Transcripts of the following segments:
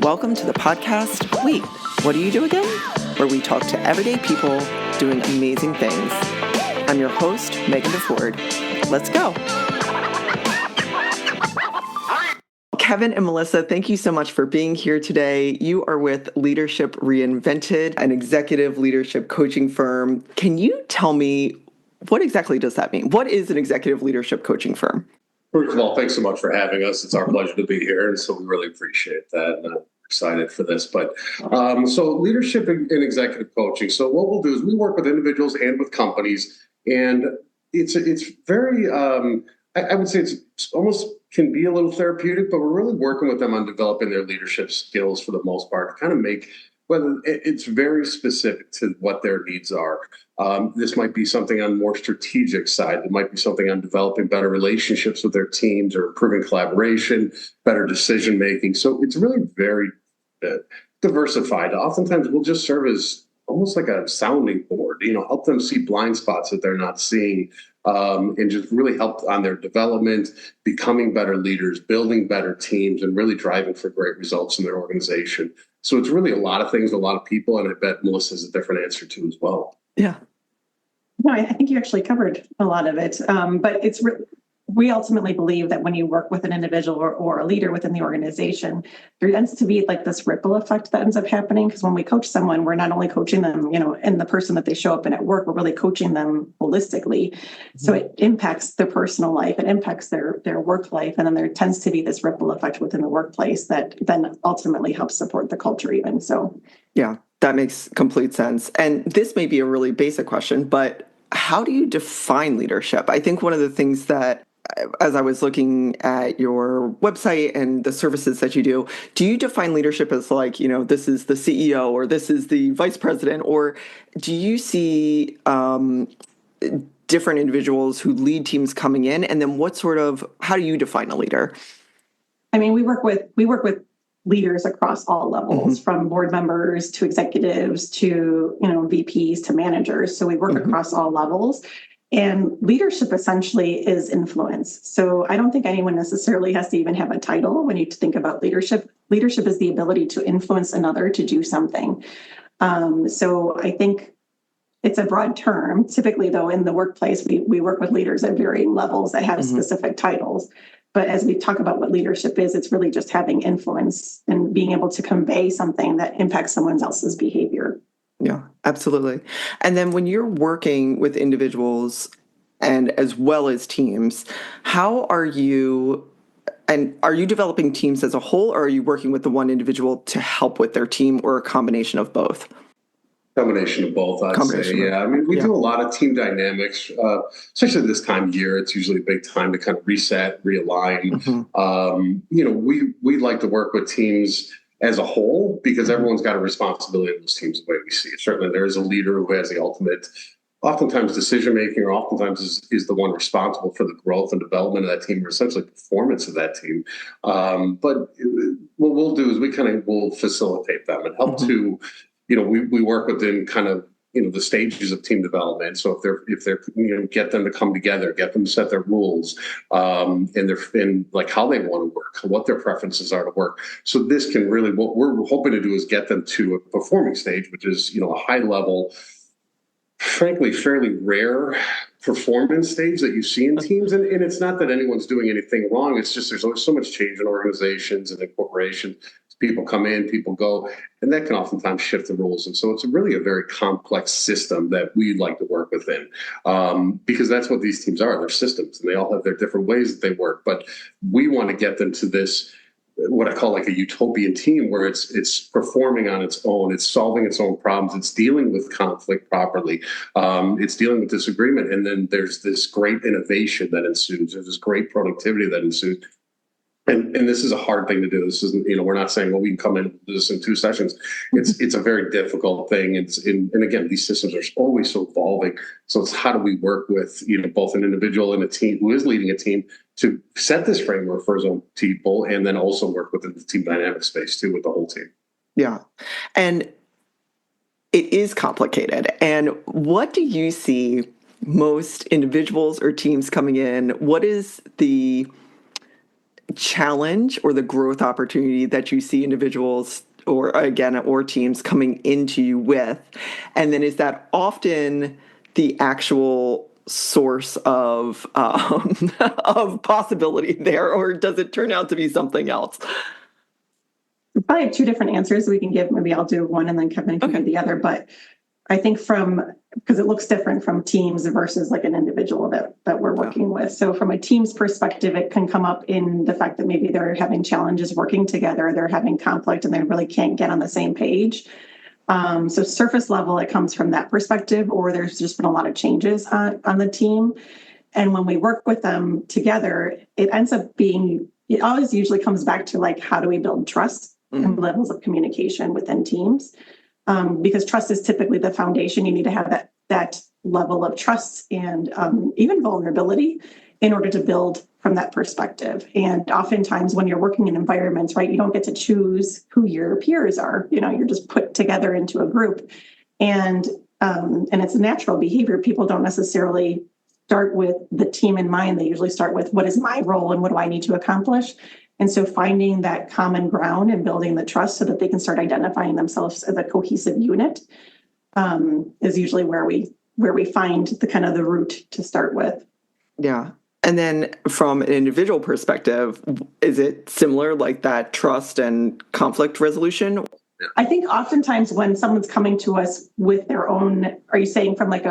Welcome to the podcast, Wait, What Do You Do Again? Where we talk to everyday people doing amazing things. I'm your host, Megan DeFord. Let's go. Kevin and Melissa, thank you so much for being here today. You are with Leadership Reinvented, an executive leadership coaching firm. Can you tell me, what exactly does that mean? What is an executive leadership coaching firm? First of all, thanks so much for having us. It's our pleasure to be here, and so we really appreciate that. And I'm excited for this. But so leadership and executive coaching. So what we'll do is we work with individuals and with companies, and it's very I would say it's almost can be a little therapeutic, but we're really working with them on developing their leadership skills for the most part to kind of make whether it's very specific to what their needs are. This might be something on more strategic side. It might be something on developing better relationships with their teams or improving collaboration, better decision making. So it's really very diversified. Oftentimes we'll just serve as almost like a sounding board, help them see blind spots that they're not seeing, and just really help on their development, becoming better leaders, building better teams, and really driving for great results in their organization. So it's really a lot of things, a lot of people, and I bet Melissa's a different answer too as well. Yeah. No, I think you actually covered a lot of it. But we ultimately believe that when you work with an individual or a leader within the organization, there tends to be like this ripple effect that ends up happening. Because when we coach someone, we're not only coaching them, in the person that they show up in at work, we're really coaching them holistically. Mm-hmm. So it impacts their personal life, it impacts their work life. And then there tends to be this ripple effect within the workplace that then ultimately helps support the culture even. So, yeah, that makes complete sense. And this may be a really basic question, but how do you define leadership? I think one of the things that, as I was looking at your website and the services that you do you define leadership as like, this is the CEO or this is the vice president, or do you see different individuals who lead teams coming in? And then how do you define a leader? I mean, we work with leaders across all levels, mm-hmm. from board members to executives to, VPs to managers. So we work mm-hmm. across all levels. And leadership essentially is influence. So I don't think anyone necessarily has to even have a title when you think about leadership. Leadership is the ability to influence another to do something. So I think it's a broad term. Typically, though, in the workplace, we work with leaders at varying levels that have mm-hmm. specific titles. But as we talk about what leadership is, it's really just having influence and being able to convey something that impacts someone else's behavior. Yeah, absolutely. And then when you're working with individuals and as well as teams, are you developing teams as a whole, or are you working with the one individual to help with their team, or a combination of both? Combination of both, I'd say. Yeah, I mean, we do a lot of team dynamics, especially this time of year. It's usually a big time to kind of reset, realign. Mm-hmm. We like to work with teams as a whole, because everyone's got a responsibility in those teams the way we see it. Certainly there is a leader who has the ultimate, oftentimes decision-making, or oftentimes is the one responsible for the growth and development of that team, or essentially performance of that team. But what we'll do is we'll facilitate them and help mm-hmm. to, we work within kind of, the stages of team development. So if they're get them to come together, get them to set their rules, and like how they want to work, what their preferences are to work. So this can really, what we're hoping to do is get them to a performing stage, which is, a high level, frankly, fairly rare performance stage that you see in teams. And it's not that anyone's doing anything wrong. It's just, there's always so much change in organizations and in corporations. People come in, people go, and that can oftentimes shift the rules. And so it's really a very complex system that we like to work within, because that's what these teams are. They're systems, and they all have their different ways that they work. But we want to get them to this, what I call like a utopian team, where it's performing on its own, it's solving its own problems, it's dealing with conflict properly, it's dealing with disagreement, and then there's this great innovation that ensues. There's this great productivity that ensues. And this is a hard thing to do. This isn't, we're not saying, well, we can come in and do this in 2 sessions. It's a very difficult thing. And again, these systems are always so evolving. So it's how do we work with, both an individual and a team who is leading a team to set this framework for his own people, and then also work within the team dynamic space too with the whole team. Yeah. And it is complicated. And what do you see most individuals or teams coming in? What is the challenge or the growth opportunity that you see individuals or teams coming into you with? And then is that often the actual source of of possibility there, or does it turn out to be something else? We probably have two different answers we can give. Maybe I'll do one and then Kevin can do the other. But I think because it looks different from teams versus like an individual that we're working with. So from a team's perspective, it can come up in the fact that maybe they're having challenges working together, they're having conflict, and they really can't get on the same page. So surface level, it comes from that perspective, or there's just been a lot of changes on the team. And when we work with them together, it always usually comes back to like, how do we build trust and levels of communication within teams? Because trust is typically the foundation. You need to have that level of trust and even vulnerability in order to build from that perspective. And oftentimes when you're working in environments, right, you don't get to choose who your peers are. You're just put together into a group. And it's a natural behavior. People don't necessarily start with the team in mind. They usually start with, what is my role and what do I need to accomplish? And so finding that common ground and building the trust so that they can start identifying themselves as a cohesive unit is usually where we find the kind of the root to start with. Yeah. And then from an individual perspective, is it similar, like that trust and conflict resolution? I think oftentimes when someone's coming to us with their own, are you saying from like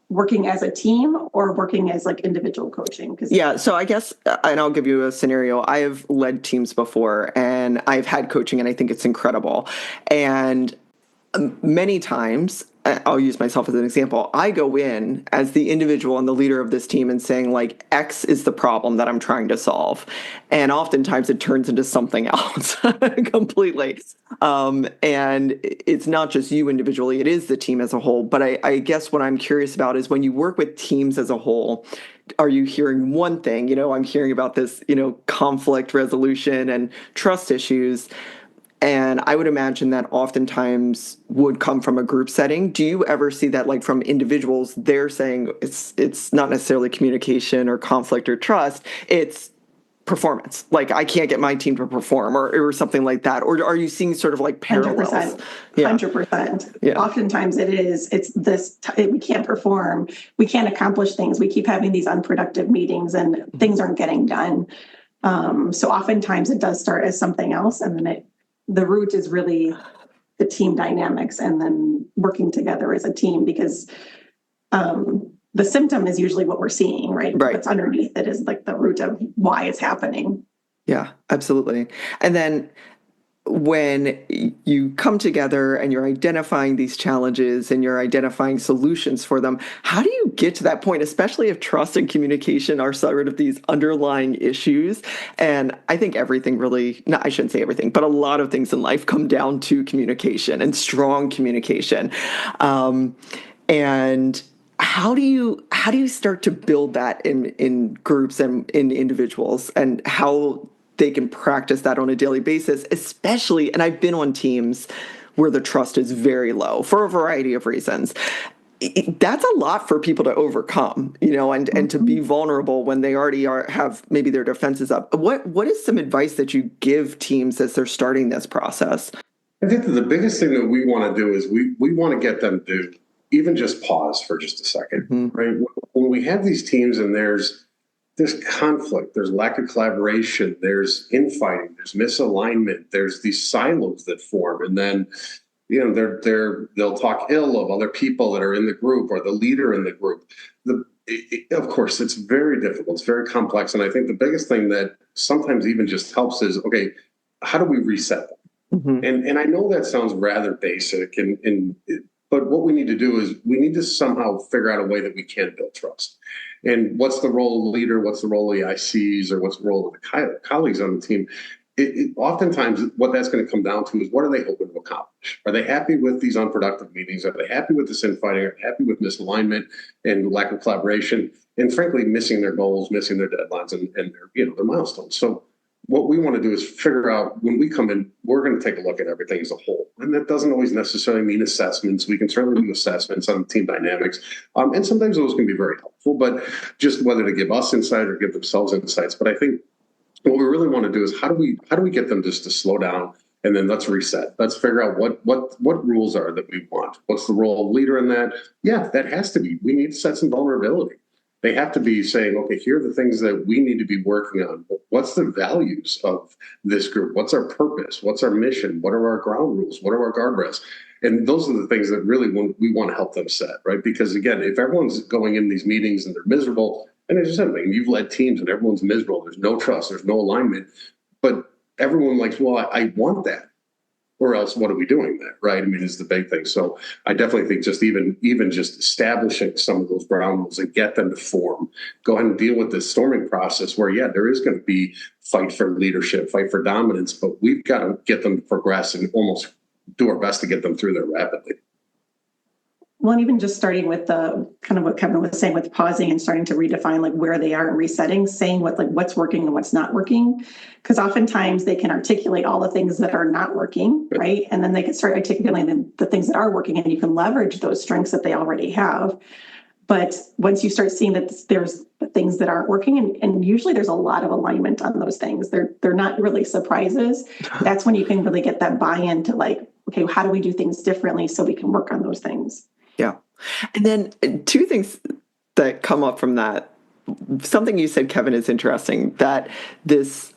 working as a team or working as like individual coaching? Yeah. So I guess, and I'll give you a scenario. I have led teams before and I've had coaching and I think it's incredible. And many times, I'll use myself as an example. I go in as the individual and the leader of this team and saying like, X is the problem that I'm trying to solve. And oftentimes it turns into something else completely. And it's not just you individually, it is the team as a whole. But I guess what I'm curious about is when you work with teams as a whole, are you hearing one thing? I'm hearing about this, conflict resolution and trust issues. And I would imagine that oftentimes would come from a group setting. Do you ever see that, like from individuals, they're saying it's not necessarily communication or conflict or trust, it's performance. Like I can't get my team to perform or something like that. Or are you seeing sort of like parallels? 100%. 100%. Yeah. Oftentimes it's this, we can't perform. We can't accomplish things. We keep having these unproductive meetings and things aren't getting done. So oftentimes it does start as something else. And then the root is really the team dynamics and then working together as a team, because the symptom is usually what we're seeing, right? What's underneath it is like the root of why it's happening. Yeah, absolutely. And then when you come together and you're identifying these challenges and you're identifying solutions for them, how do you get to that point, especially if trust and communication are sort of these underlying issues? And I think everything really, no, I shouldn't say everything, but a lot of things in life come down to communication and strong communication. And how do you start to build that in groups and in individuals, and how they can practice that on a daily basis, especially, and I've been on teams where the trust is very low for a variety of reasons. That's a lot for people to overcome, and to be vulnerable when they already have maybe their defenses up. What is some advice that you give teams as they're starting this process? I think that the biggest thing that we want to do is we want to get them to even just pause for just a second, right? When we have these teams and there's conflict, there's lack of collaboration, there's infighting, there's misalignment, there's these silos that form, and then they'll talk ill of other people that are in the group or the leader in the group. Of course, it's very difficult, it's very complex, and I think the biggest thing that sometimes even just helps is, okay, how do we reset them? And I know that sounds rather basic, but what we need to do is we need to somehow figure out a way that we can build trust. And what's the role of the leader? What's the role of the ICs? Or what's the role of the colleagues on the team? Oftentimes, what that's going to come down to is, what are they hoping to accomplish? Are they happy with these unproductive meetings? Are they happy with this infighting? Are they happy with misalignment and lack of collaboration? And frankly, missing their goals, missing their deadlines, and their milestones. So what we want to do is figure out, when we come in, we're going to take a look at everything as a whole. And that doesn't always necessarily mean assessments. We can certainly do assessments on team dynamics. And sometimes those can be very helpful, but just whether to give us insight or give themselves insights. But I think what we really want to do is how do we get them just to slow down, and then let's reset. Let's figure out what rules are that we want. What's the role of leader in that? Yeah, that has to be. We need to set some vulnerability. They have to be saying, okay, here are the things that we need to be working on. What's the values of this group? What's our purpose? What's our mission? What are our ground rules? What are our guardrails? And those are the things that really we want to help them set, right? Because again, if everyone's going in these meetings and they're miserable, and as you said, you've led teams and everyone's miserable, there's no trust, there's no alignment, but everyone likes, well, I want that. Or else, what are we doing there, right? I mean, is the big thing. So I definitely think just even just establishing some of those ground rules and get them to form. Go ahead and deal with this storming process where, yeah, there is going to be fight for leadership, fight for dominance, but we've got to get them to progress and almost do our best to get them through there rapidly. Well, and even just starting with the kind of what Kevin was saying with pausing and starting to redefine like where they are and resetting, saying what's working and what's not working. Because oftentimes they can articulate all the things that are not working, right? And then they can start articulating the things that are working, and you can leverage those strengths that they already have. But once you start seeing that there's the things that aren't working, and usually there's a lot of alignment on those things, they're not really surprises. That's when you can really get that buy-in to like, okay, how do we do things differently so we can work on those things? Yeah. And then two things that come up from that. Something you said, Kevin, is interesting, that this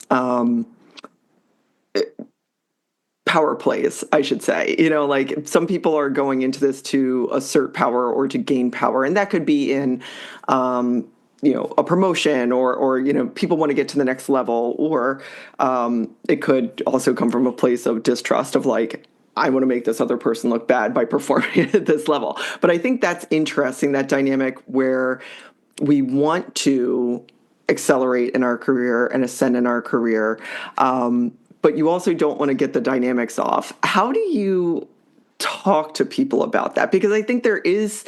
power plays, I should say. Like some people are going into this to assert power or to gain power. And that could be in, a promotion or people want to get to the next level. Or it could also come from a place of distrust of like, I want to make this other person look bad by performing at this level. But I think that's interesting, that dynamic where we want to accelerate in our career and ascend in our career. But you also don't want to get the dynamics off. How do you talk to people about that? Because I think there is,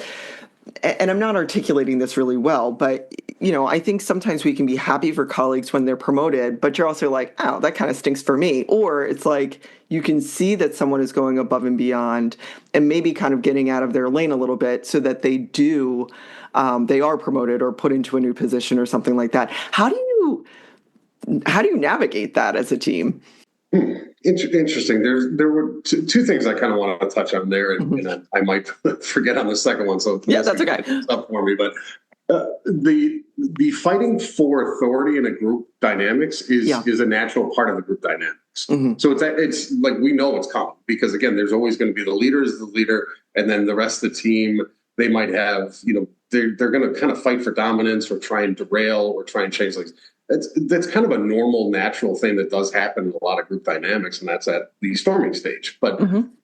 and I'm not articulating this really well, but I think sometimes we can be happy for colleagues when they're promoted, but you're also like, oh, that kind of stinks for me. Or it's like you can see that someone is going above and beyond and maybe kind of getting out of their lane a little bit so that they are promoted or put into a new position or something like that. How do you navigate that as a team? Interesting. There were two things I kind of want to touch on there, and I might forget on the second one. So yeah, that's okay. Up for me, but the fighting for authority in a group dynamics is a natural part of the group dynamics. So it's like we know it's common because again, there's always going to be the leader is the leader, and then the rest of the team they might have they're going to kind of fight for dominance or try and derail or try and change things. That's kind of a normal, natural thing that does happen in a lot of group dynamics, and that's at the storming stage. But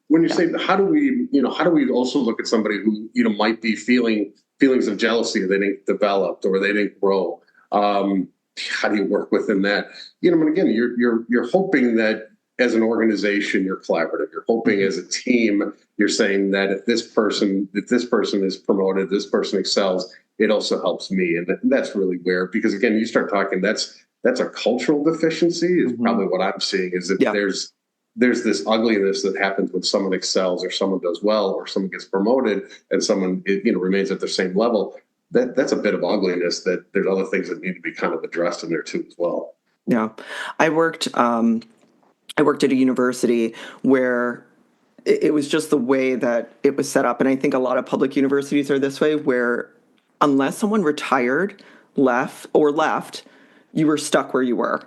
when you say, how do we also look at somebody who might be feelings of jealousy they didn't develop or they didn't grow? How do you work within that? And again, you're hoping that as an organization you're collaborative. You're hoping as a team you're saying that if this person is promoted, this person excels, it also helps me. And that's really where, because again, you start talking, that's a cultural deficiency is probably what I'm seeing is that there's this ugliness that happens when someone excels or someone does well or someone gets promoted and someone remains at the same level. That's a bit of ugliness that there's other things that need to be kind of addressed in there too as well. Yeah. I worked at a university where it was just the way that it was set up. And I think a lot of public universities are this way, where unless someone retired, left, you were stuck where you were.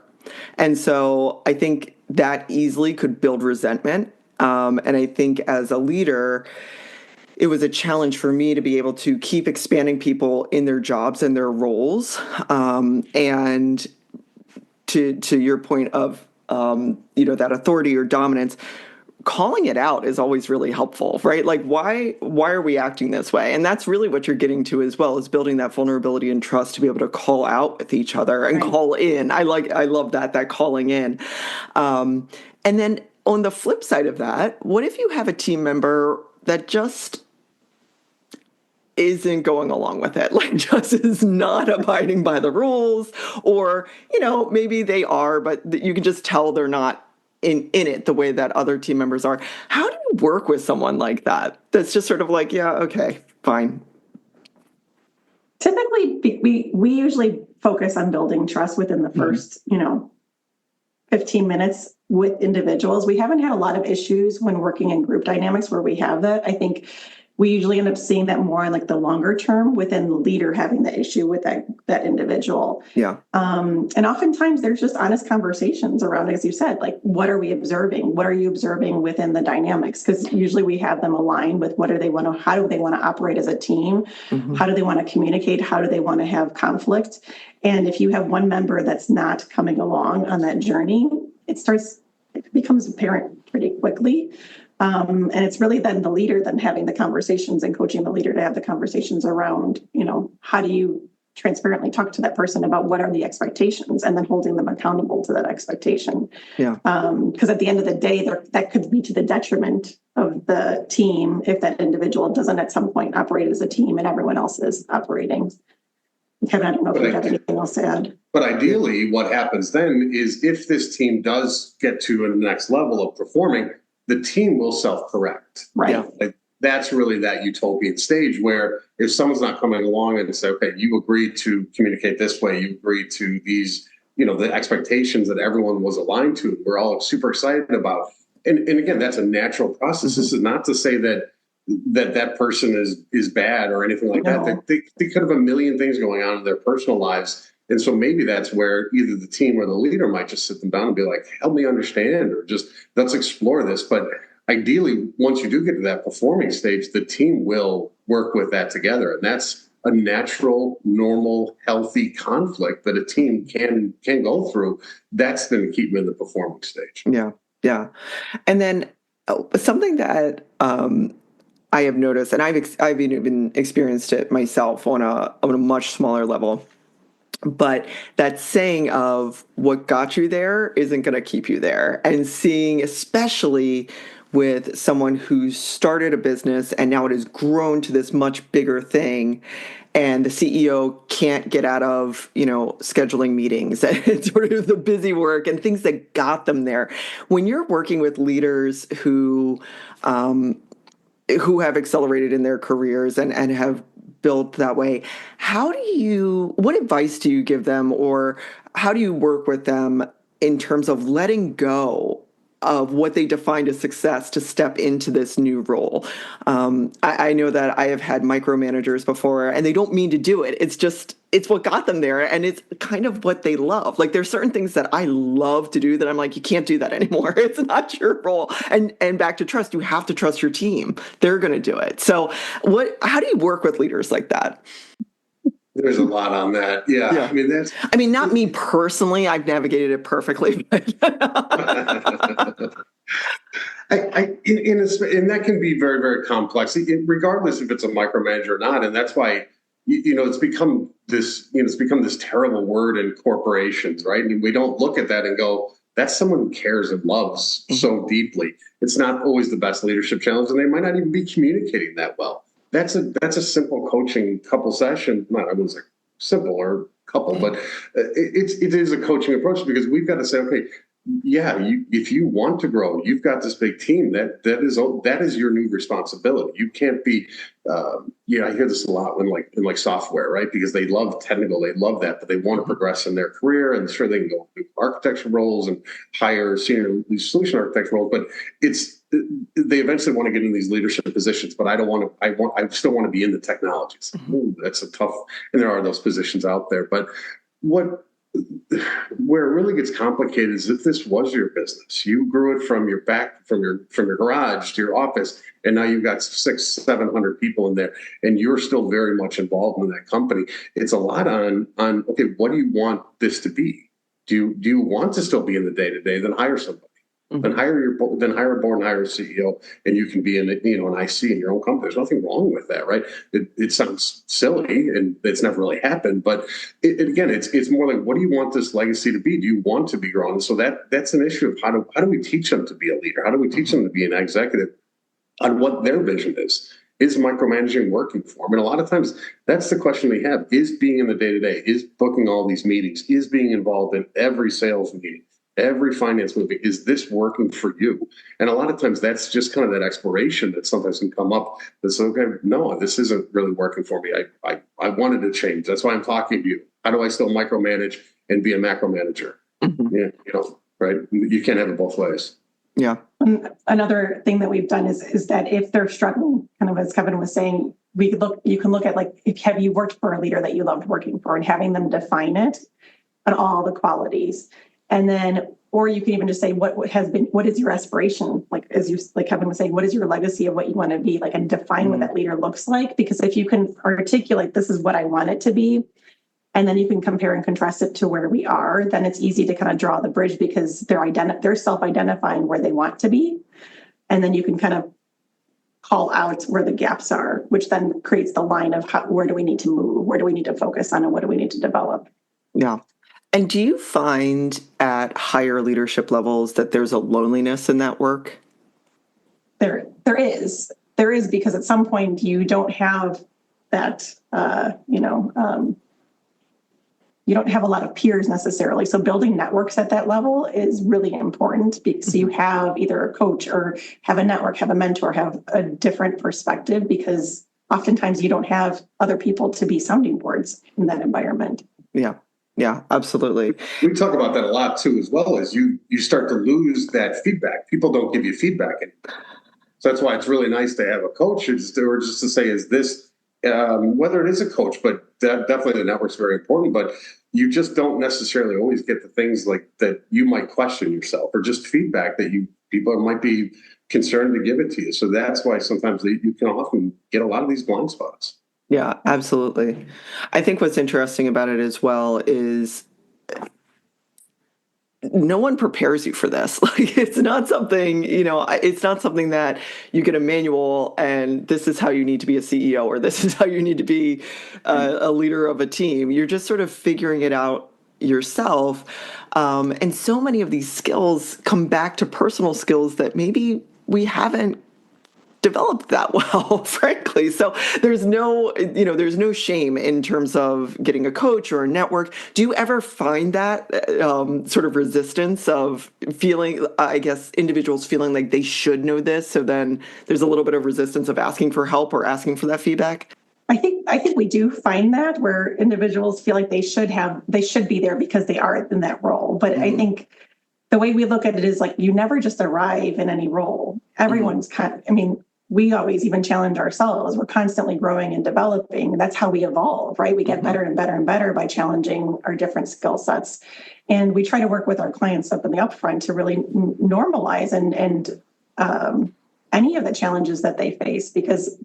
And so I think that easily could build resentment. And I think as a leader, it was a challenge for me to be able to keep expanding people in their jobs and their roles. And to your point of, that authority or dominance, calling it out is always really helpful, right? Like, why are we acting this way? And that's really what you're getting to as well, is building that vulnerability and trust to be able to call out with each other and call in. I love that calling in. And then on the flip side of that, what if you have a team member that just isn't going along with it, like just is not abiding by the rules, or, maybe they are, but you can just tell they're not in it the way that other team members are. How do you work with someone like that? That's just sort of like, yeah, okay, fine. Typically, we usually focus on building trust within the first, 15 minutes with individuals. We haven't had a lot of issues when working in group dynamics where we have that. I think we usually end up seeing that more in like the longer term within the leader having the issue with that individual. Yeah. And oftentimes there's just honest conversations around, as you said, like, what are we observing? What are you observing within the dynamics? Because usually we have them aligned with how do they want to operate as a team? Mm-hmm. How do they want to communicate? How do they want to have conflict? And if you have one member that's not coming along on that journey, it becomes apparent pretty quickly. And it's really then the leader then having the conversations and coaching the leader to have the conversations around, how do you transparently talk to that person about what are the expectations and then holding them accountable to that expectation. Yeah. Because at the end of the day, that could be to the detriment of the team if that individual doesn't at some point operate as a team and everyone else is operating. Kevin, I don't know if you have anything else to add. But ideally, what happens then is if this team does get to a next level of performing, the team will self-correct. Right. Yeah. Like, that's really that utopian stage where if someone's not coming along and say, okay, you agreed to communicate this way, you agreed to these, the expectations that everyone was aligned to, we're all super excited about. And again, that's a natural process. Mm-hmm. This is not to say that person is bad or anything like that. They could have a million things going on in their personal lives. And so maybe that's where either the team or the leader might just sit them down and be like, help me understand, or just let's explore this. But ideally, once you do get to that performing stage, the team will work with that together. And that's a natural, normal, healthy conflict that a team can go through. That's going to keep them in the performing stage. Yeah. Yeah. And then something that I have noticed, and I've even experienced it myself on a much smaller level, but that saying of what got you there isn't going to keep you there. And seeing, especially with someone who's started a business and now it has grown to this much bigger thing, and the CEO can't get out of, scheduling meetings and sort of the busy work and things that got them there. When you're working with leaders who have accelerated in their careers and have built that way, what advice do you give them, or how do you work with them in terms of letting go of what they defined as success to step into this new role? I know that I have had micromanagers before, and they don't mean to do it. It's what got them there, and it's kind of what they love. Like, there's certain things that I love to do that I'm like, you can't do that anymore. It's not your role. And back to trust, you have to trust your team. They're going to do it. So how do you work with leaders like that? There's a lot on that. Yeah. I mean, not me personally. I've navigated it perfectly. But and that can be very, very complex, regardless if it's a micromanager or not. And that's why, it's become this terrible word in corporations, right? And we don't look at that and go, that's someone who cares and loves so deeply. It's not always the best leadership challenge, and they might not even be communicating that well. That's a simple coaching couple session. Not, I wouldn't say simple or couple, but it is a coaching approach, because we've got to say, okay, if you want to grow, you've got this big team that is your new responsibility. You can't be, I hear this a lot in software, right? Because they love technical, they love that, but they want to progress in their career, and sure, they can go do architecture roles and hire senior solution architect roles, but they eventually want to get in these leadership positions. But I still want to be in the technologies. Ooh, that's a tough, and there are those positions out there. But where it really gets complicated is if this was your business, you grew it from your garage to your office, and now you've got 600-700 people in there, and you're still very much involved in that company. It's a lot on okay, what do you want this to be? Do you want to still be in the day-to-day? Then hire somebody. Then hire a board and hire a CEO, and you can be in an IC in your own company. There's nothing wrong with that, right? It sounds silly, and it's never really happened, but it's more like, what do you want this legacy to be? Do you want to be grown? So that's an issue of how do we teach them to be a leader? How do we teach them to be an executive on what their vision is? Is micromanaging working for them? And a lot of times that's the question we have: is being in the day-to-day, is booking all these meetings, is being involved in every sales meeting, every finance movie, is this working for you? And a lot of times that's just kind of that exploration that sometimes can come up. That's okay, no, this isn't really working for me. I wanted to change. That's why I'm talking to you. How do I still micromanage and be a macro manager? right? You can't have it both ways. Yeah. Another thing that we've done is that if they're struggling, kind of as Kevin was saying, you can look at like, have you worked for a leader that you loved working for, and having them define it and all the qualities. And then, or you can even just say, what is your aspiration? Like, like Kevin was saying, what is your legacy of what you want to be like, and define what that leader looks like? Because if you can articulate, this is what I want it to be, and then you can compare and contrast it to where we are, then it's easy to kind of draw the bridge, because they're self-identifying where they want to be. And then you can kind of call out where the gaps are, which then creates the line of where do we need to move? Where do we need to focus on? And what do we need to develop? Yeah. And do you find at higher leadership levels that there's a loneliness in that work? There is, because at some point you don't have that, you don't have a lot of peers necessarily. So building networks at that level is really important, because you have either a coach or have a network, have a mentor, have a different perspective, because oftentimes you don't have other people to be sounding boards in that environment. Yeah, absolutely. We talk about that a lot too, as well as you start to lose that feedback. People don't give you feedback anymore. So that's why it's really nice to have a coach, or just to say, is this, whether it is a coach, but definitely the network's very important, but you just don't necessarily always get the things like that you might question yourself, or just feedback that people might be concerned to give it to you. So that's why sometimes you can often get a lot of these blind spots. Yeah, absolutely. I think what's interesting about it as well is no one prepares you for this. Like, it's not something, it's not something that you get a manual and this is how you need to be a CEO, or this is how you need to be a leader of a team. You're just sort of figuring it out yourself. And so many of these skills come back to personal skills that maybe we haven't developed that well, frankly. So there's no shame in terms of getting a coach or a network. Do you ever find that sort of resistance of feeling, I guess, individuals feeling like they should know this? So then there's a little bit of resistance of asking for help or asking for that feedback? I think we do find that, where individuals feel like they should be there because they are in that role. But I think the way we look at it is like, you never just arrive in any role. Everyone's we always even challenge ourselves. We're constantly growing and developing. That's how we evolve, right? We get better and better and better by challenging our different skill sets. And we try to work with our clients up in the upfront to really normalize and any of the challenges that they face, because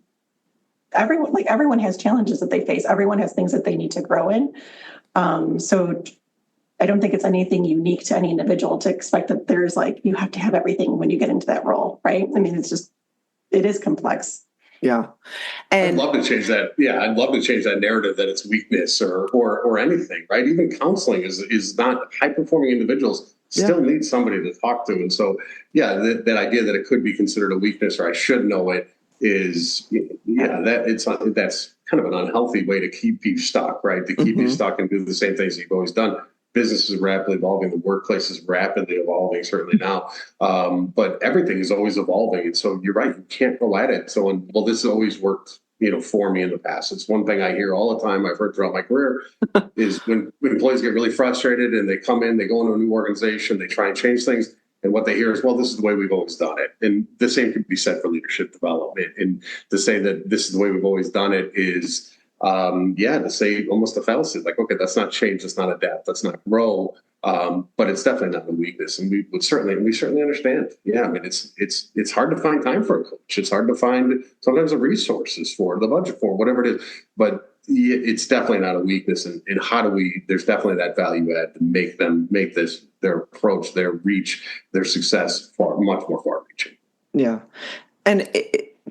everyone has challenges that they face. Everyone has things that they need to grow in. So I don't think it's anything unique to any individual to expect that there's you have to have everything when you get into that role, right? I mean, it is complex. Yeah. And I'd love to change that. Yeah. I'd love to change that narrative that it's weakness or anything, right? Even counseling is not, high performing individuals still need somebody to talk to. And so, that idea that it could be considered a weakness, or I should know it, is, that's kind of an unhealthy way to keep you stuck, right? To keep you stuck and do the same things you've always done. Business is rapidly evolving. The workplace is rapidly evolving, certainly now. But everything is always evolving. And so you're right. You can't go at it. So, this has always worked, for me in the past. It's one thing I hear all the time. I've heard throughout my career is when employees get really frustrated and they come in, they go into a new organization, they try and change things. And what they hear is, well, this is the way we've always done it. And the same could be said for leadership development. And to say that this is the way we've always done it is, to say almost a fallacy, like, okay, that's not change, that's not adapt, that's not grow, but it's definitely not a weakness, and we certainly understand. Yeah, I mean, it's hard to find time for a coach. It's hard to find sometimes the resources for the budget for whatever it is, but it's definitely not a weakness. And how do we? There's definitely that value add to make this their approach, their reach, their success much more far-reaching. Yeah, and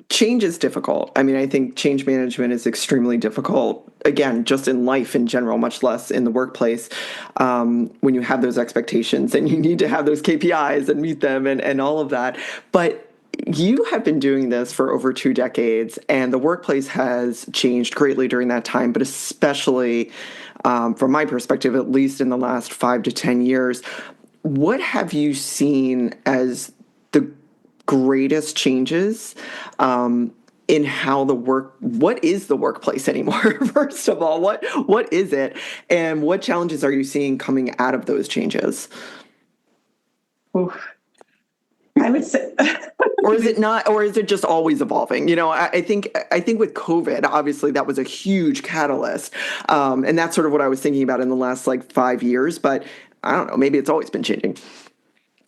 change is difficult. I mean, I think change management is extremely difficult, again, just in life in general, much less in the workplace, when you have those expectations and you need to have those KPIs and meet them and all of that. But you have been doing this for over 2 decades, and the workplace has changed greatly during that time, but especially from my perspective, at least in the last 5 to 10 years. What have you seen as the greatest changes in how what is the workplace anymore? First of all, what is it, and what challenges are you seeing coming out of those changes? Oof. I would say, or is it not? Or is it just always evolving? I think with COVID, obviously that was a huge catalyst, and that's sort of what I was thinking about in the last 5 years. But I don't know. Maybe it's always been changing.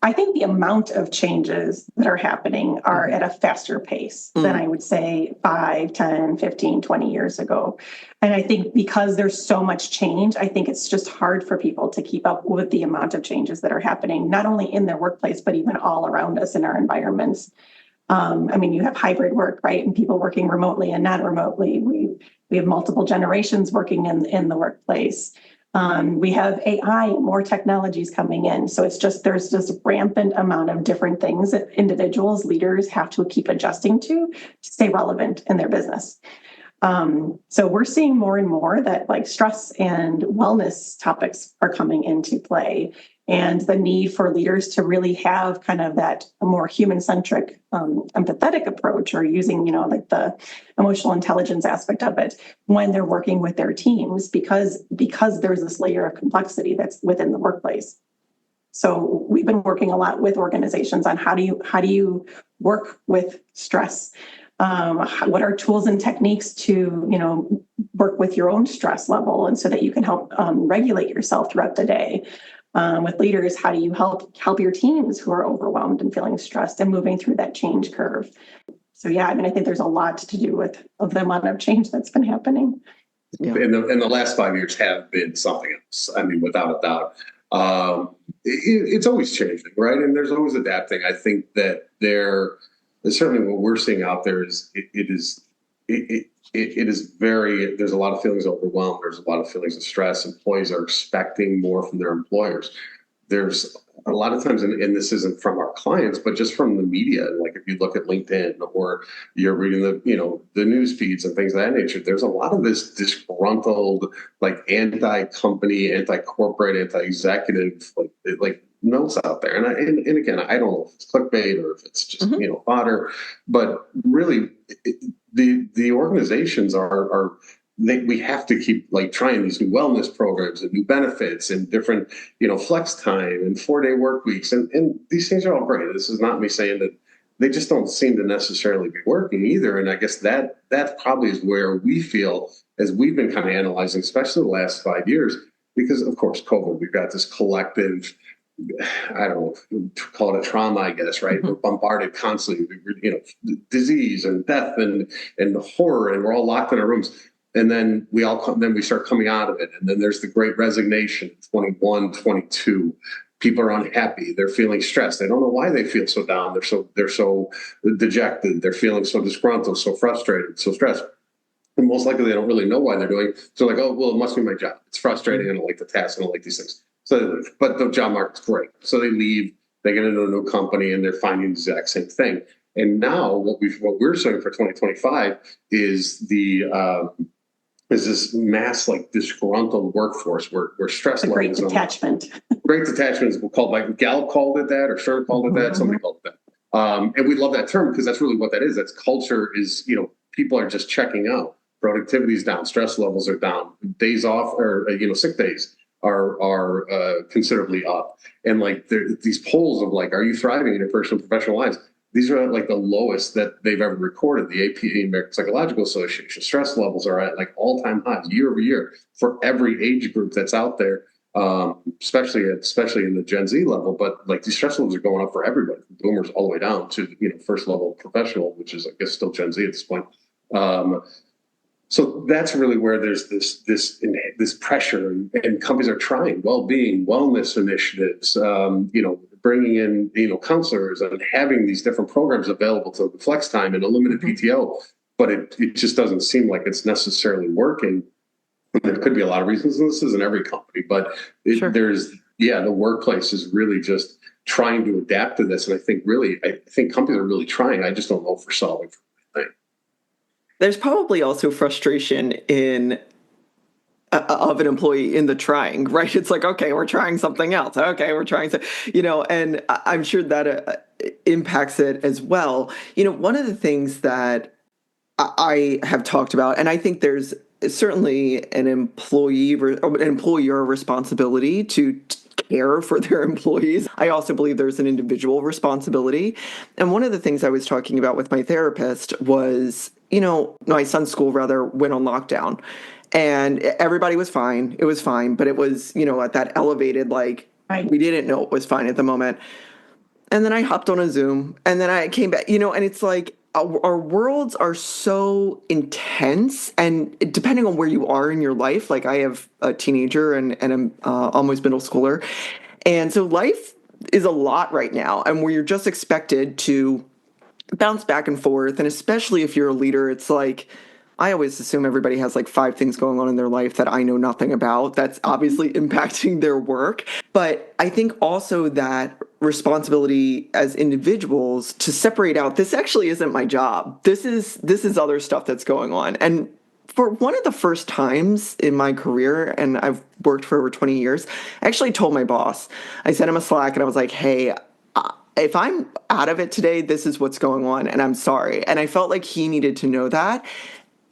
I think the amount of changes that are happening are at a faster pace than I would say 5, 10, 15, 20 years ago. And I think because there's so much change, I think it's just hard for people to keep up with the amount of changes that are happening, not only in their workplace, but even all around us in our environments. You have hybrid work, right? And people working remotely and not remotely. We have multiple generations working in the workplace. We have AI, more technologies coming in. So there's this rampant amount of different things that individuals, leaders have to keep adjusting to stay relevant in their business. So we're seeing more and more that stress and wellness topics are coming into play, and the need for leaders to really have kind of that more human-centric, empathetic approach, or using, the emotional intelligence aspect of it when they're working with their teams, because there's this layer of complexity that's within the workplace. So we've been working a lot with organizations on how do you work with stress. What are tools and techniques to work with your own stress level, and so that you can help regulate yourself throughout the day. With leaders, how do you help your teams who are overwhelmed and feeling stressed and moving through that change curve? So I think there's a lot to do with the amount of change that's been happening. Yeah. And the last 5 years have been something else. Without a doubt, it's always changing, right? And there's always adapting. I think that certainly what we're seeing out there is it is very, there's a lot of feelings of overwhelmed. There's a lot of feelings of stress. Employees are expecting more from their employers. There's a lot of times, and this isn't from our clients, but just from the media. Like if you look at LinkedIn, or you're reading the news feeds and things of that nature, there's a lot of this disgruntled, anti-company, anti-corporate, anti-executive, notes out there. And again, I don't know if it's clickbait or if it's just, fodder, but really the organizations we have to keep trying these new wellness programs and new benefits and different, flex time and 4-day work weeks. And these things are all great. This is not me saying that they just don't seem to necessarily be working either. And I guess that probably is where we feel, as we've been kind of analyzing, especially the last 5 years, because of course, COVID, we've got this collective, I don't know, call it a trauma, I guess, right? Mm-hmm. We're bombarded constantly, disease and death and horror, and we're all locked in our rooms. And then we start coming out of it. And then there's the great resignation, 21, 22. People are unhappy. They're feeling stressed. They don't know why they feel so down. They're so dejected. They're feeling so disgruntled, so frustrated, so stressed. And most likely they don't really know why they're doing it. So oh, well, it must be my job. It's frustrating. I don't like the task. I don't like these things. So, but the job market's great. So they leave, they get into a new company, and they're finding the exact same thing. And now what we're seeing for 2025 is this mass disgruntled workforce where stress levels. Great detachment is called, Gallup called it that, or Stern called it that. Somebody called it that. And we love that term because that's really what that is. That's culture is, people are just checking out. Productivity is down. Stress levels are down. Days off, or sick days are considerably up. And these polls of are you thriving in your personal and professional lives? These are at the lowest that they've ever recorded. The APA, American Psychological Association, stress levels are at all-time highs year over year for every age group that's out there, especially in the Gen Z level. But these stress levels are going up for everybody, from boomers all the way down to first level professional, which is I guess still Gen Z at this point. So that's really where there's this pressure, and companies are trying well-being, wellness initiatives, bringing in, counselors and having these different programs available to flex time and unlimited PTO, but it just doesn't seem like it's necessarily working. There could be a lot of reasons, and this isn't every company, but the workplace is really just trying to adapt to this. And I think companies are really trying. I just don't know if we're solving for anything. There's probably also frustration of an employee in the trying, right? It's okay, we're trying something else. Okay, we're trying and I'm sure that impacts it as well. One of the things that I have talked about, and I think there's certainly an employer responsibility to care for their employees. I also believe there's an individual responsibility. And one of the things I was talking about with my therapist was, my son's school rather went on lockdown and everybody was fine. It was fine, but it was, at that elevated, like, we didn't know it was fine at the moment. And then I hopped on a Zoom and then I came back, and it's like our worlds are so intense. And depending on where you are in your life, like I have a teenager and I'm almost middle schooler. And so life is a lot right now. And where you're just expected to bounce back and forth. And especially if you're a leader, it's like, I always assume everybody has like 5 things going on in their life that I know nothing about. That's obviously impacting their work. But I think also that responsibility as individuals to separate out, this actually isn't my job. This is other stuff that's going on. And for one of the first times in my career, and I've worked for over 20 years, I actually told my boss, I sent him a Slack and I was like, hey, if I'm out of it today, this is what's going on and I'm sorry. And I felt like he needed to know that.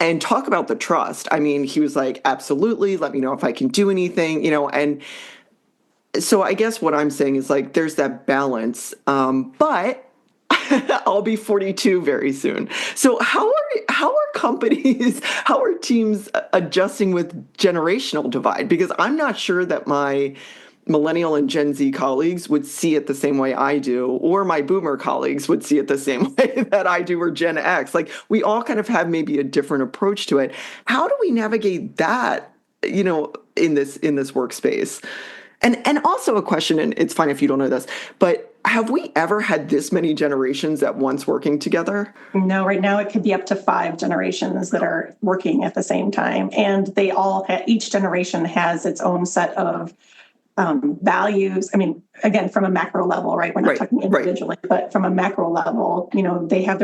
And talk about the trust. I mean, he was like, absolutely, let me know if I can do anything, and so I guess what I'm saying is like, there's that balance, but I'll be 42 very soon. So how are companies, how are teams adjusting with generational divide? Because I'm not sure that my millennial and Gen Z colleagues would see it the same way I do, or my boomer colleagues would see it the same way that I do, or Gen X. Like we all kind of have maybe a different approach to it. How do we navigate that, in this workspace? And also a question, and it's fine if you don't know this, but have we ever had this many generations at once working together? No, right now it could be up to 5 generations that are working at the same time. And they all, each generation has its own set of values. I mean, again, from a macro level, right? We're not talking individually, but from a macro level, they have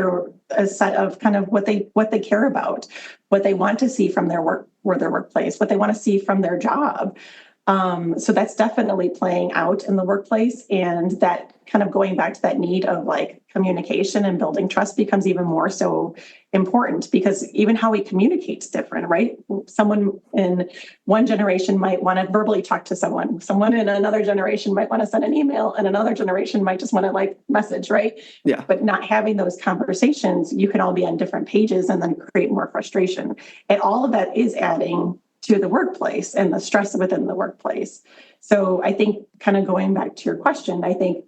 a set of kind of what they care about, what they want to see from their work or their workplace, what they want to see from their job. So that's definitely playing out in the workplace, and that kind of going back to that need of like communication and building trust becomes even more so important, because even how we communicate is different, right? Someone in one generation might want to verbally talk to someone in another generation might want to send an email, and another generation might just want to like message, right? Yeah. But not having those conversations, you can all be on different pages and then create more frustration. And all of that is adding to the workplace and the stress within the workplace. So I think, kind of going back to your question, I think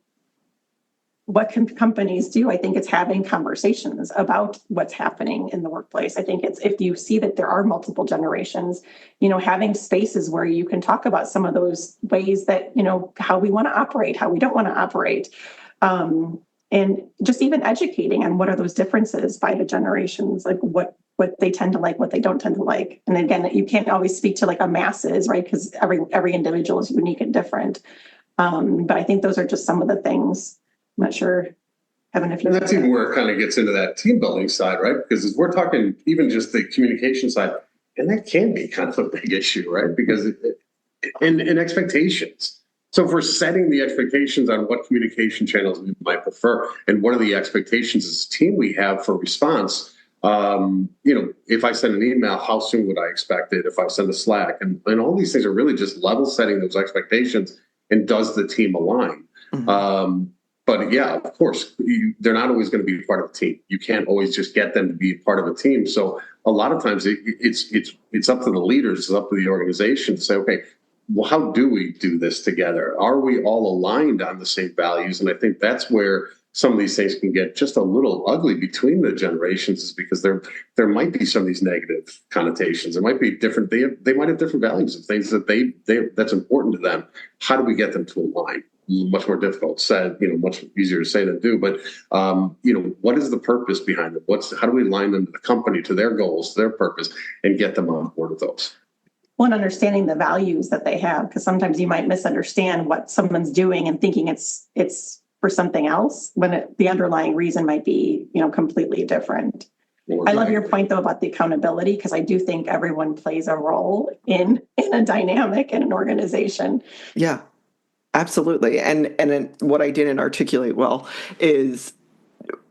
what can companies do? I think it's having conversations about what's happening in the workplace. I think it's, if you see that there are multiple generations, having spaces where you can talk about some of those ways that, how we want to operate, how we don't want to operate. And just even educating on what are those differences by the generations, like what they tend to like, what they don't tend to like. And again, you can't always speak to like a masses, right? Because every individual is unique and different. But I think those are just some of the things. I'm not sure, Kevin, if you... And that's even where it kind of gets into that team building side, right? Because we're talking even just the communication side, and that can be kind of a big issue, right? Because in expectations. So if we're setting the expectations on what communication channels we might prefer, and what are the expectations as a team we have for response, if I send an email, how soon would I expect it? If I send a Slack, and all these things are really just level setting those expectations, and does the team align? Mm-hmm. But yeah, of course, they're not always going to be part of the team. You can't always just get them to be part of a team. So a lot of times it's up to the leaders, it's up to the organization to say, okay, well, how do we do this together? Are we all aligned on the same values? And I think that's where some of these things can get just a little ugly between the generations, is because there might be some of these negative connotations. It might be different. They might have different values of things that that's important to them. How do we get them to align? Much more difficult said, much easier to say than do. But, what is the purpose behind it? How do we align them to the company, to their goals, to their purpose, and get them on board with those? Well, understanding the values that they have, because sometimes you might misunderstand what someone's doing and thinking it's for something else, when the underlying reason might be, completely different. I love your point, though, about the accountability, because I do think everyone plays a role in a dynamic in an organization. Yeah. Absolutely. And what I didn't articulate well is,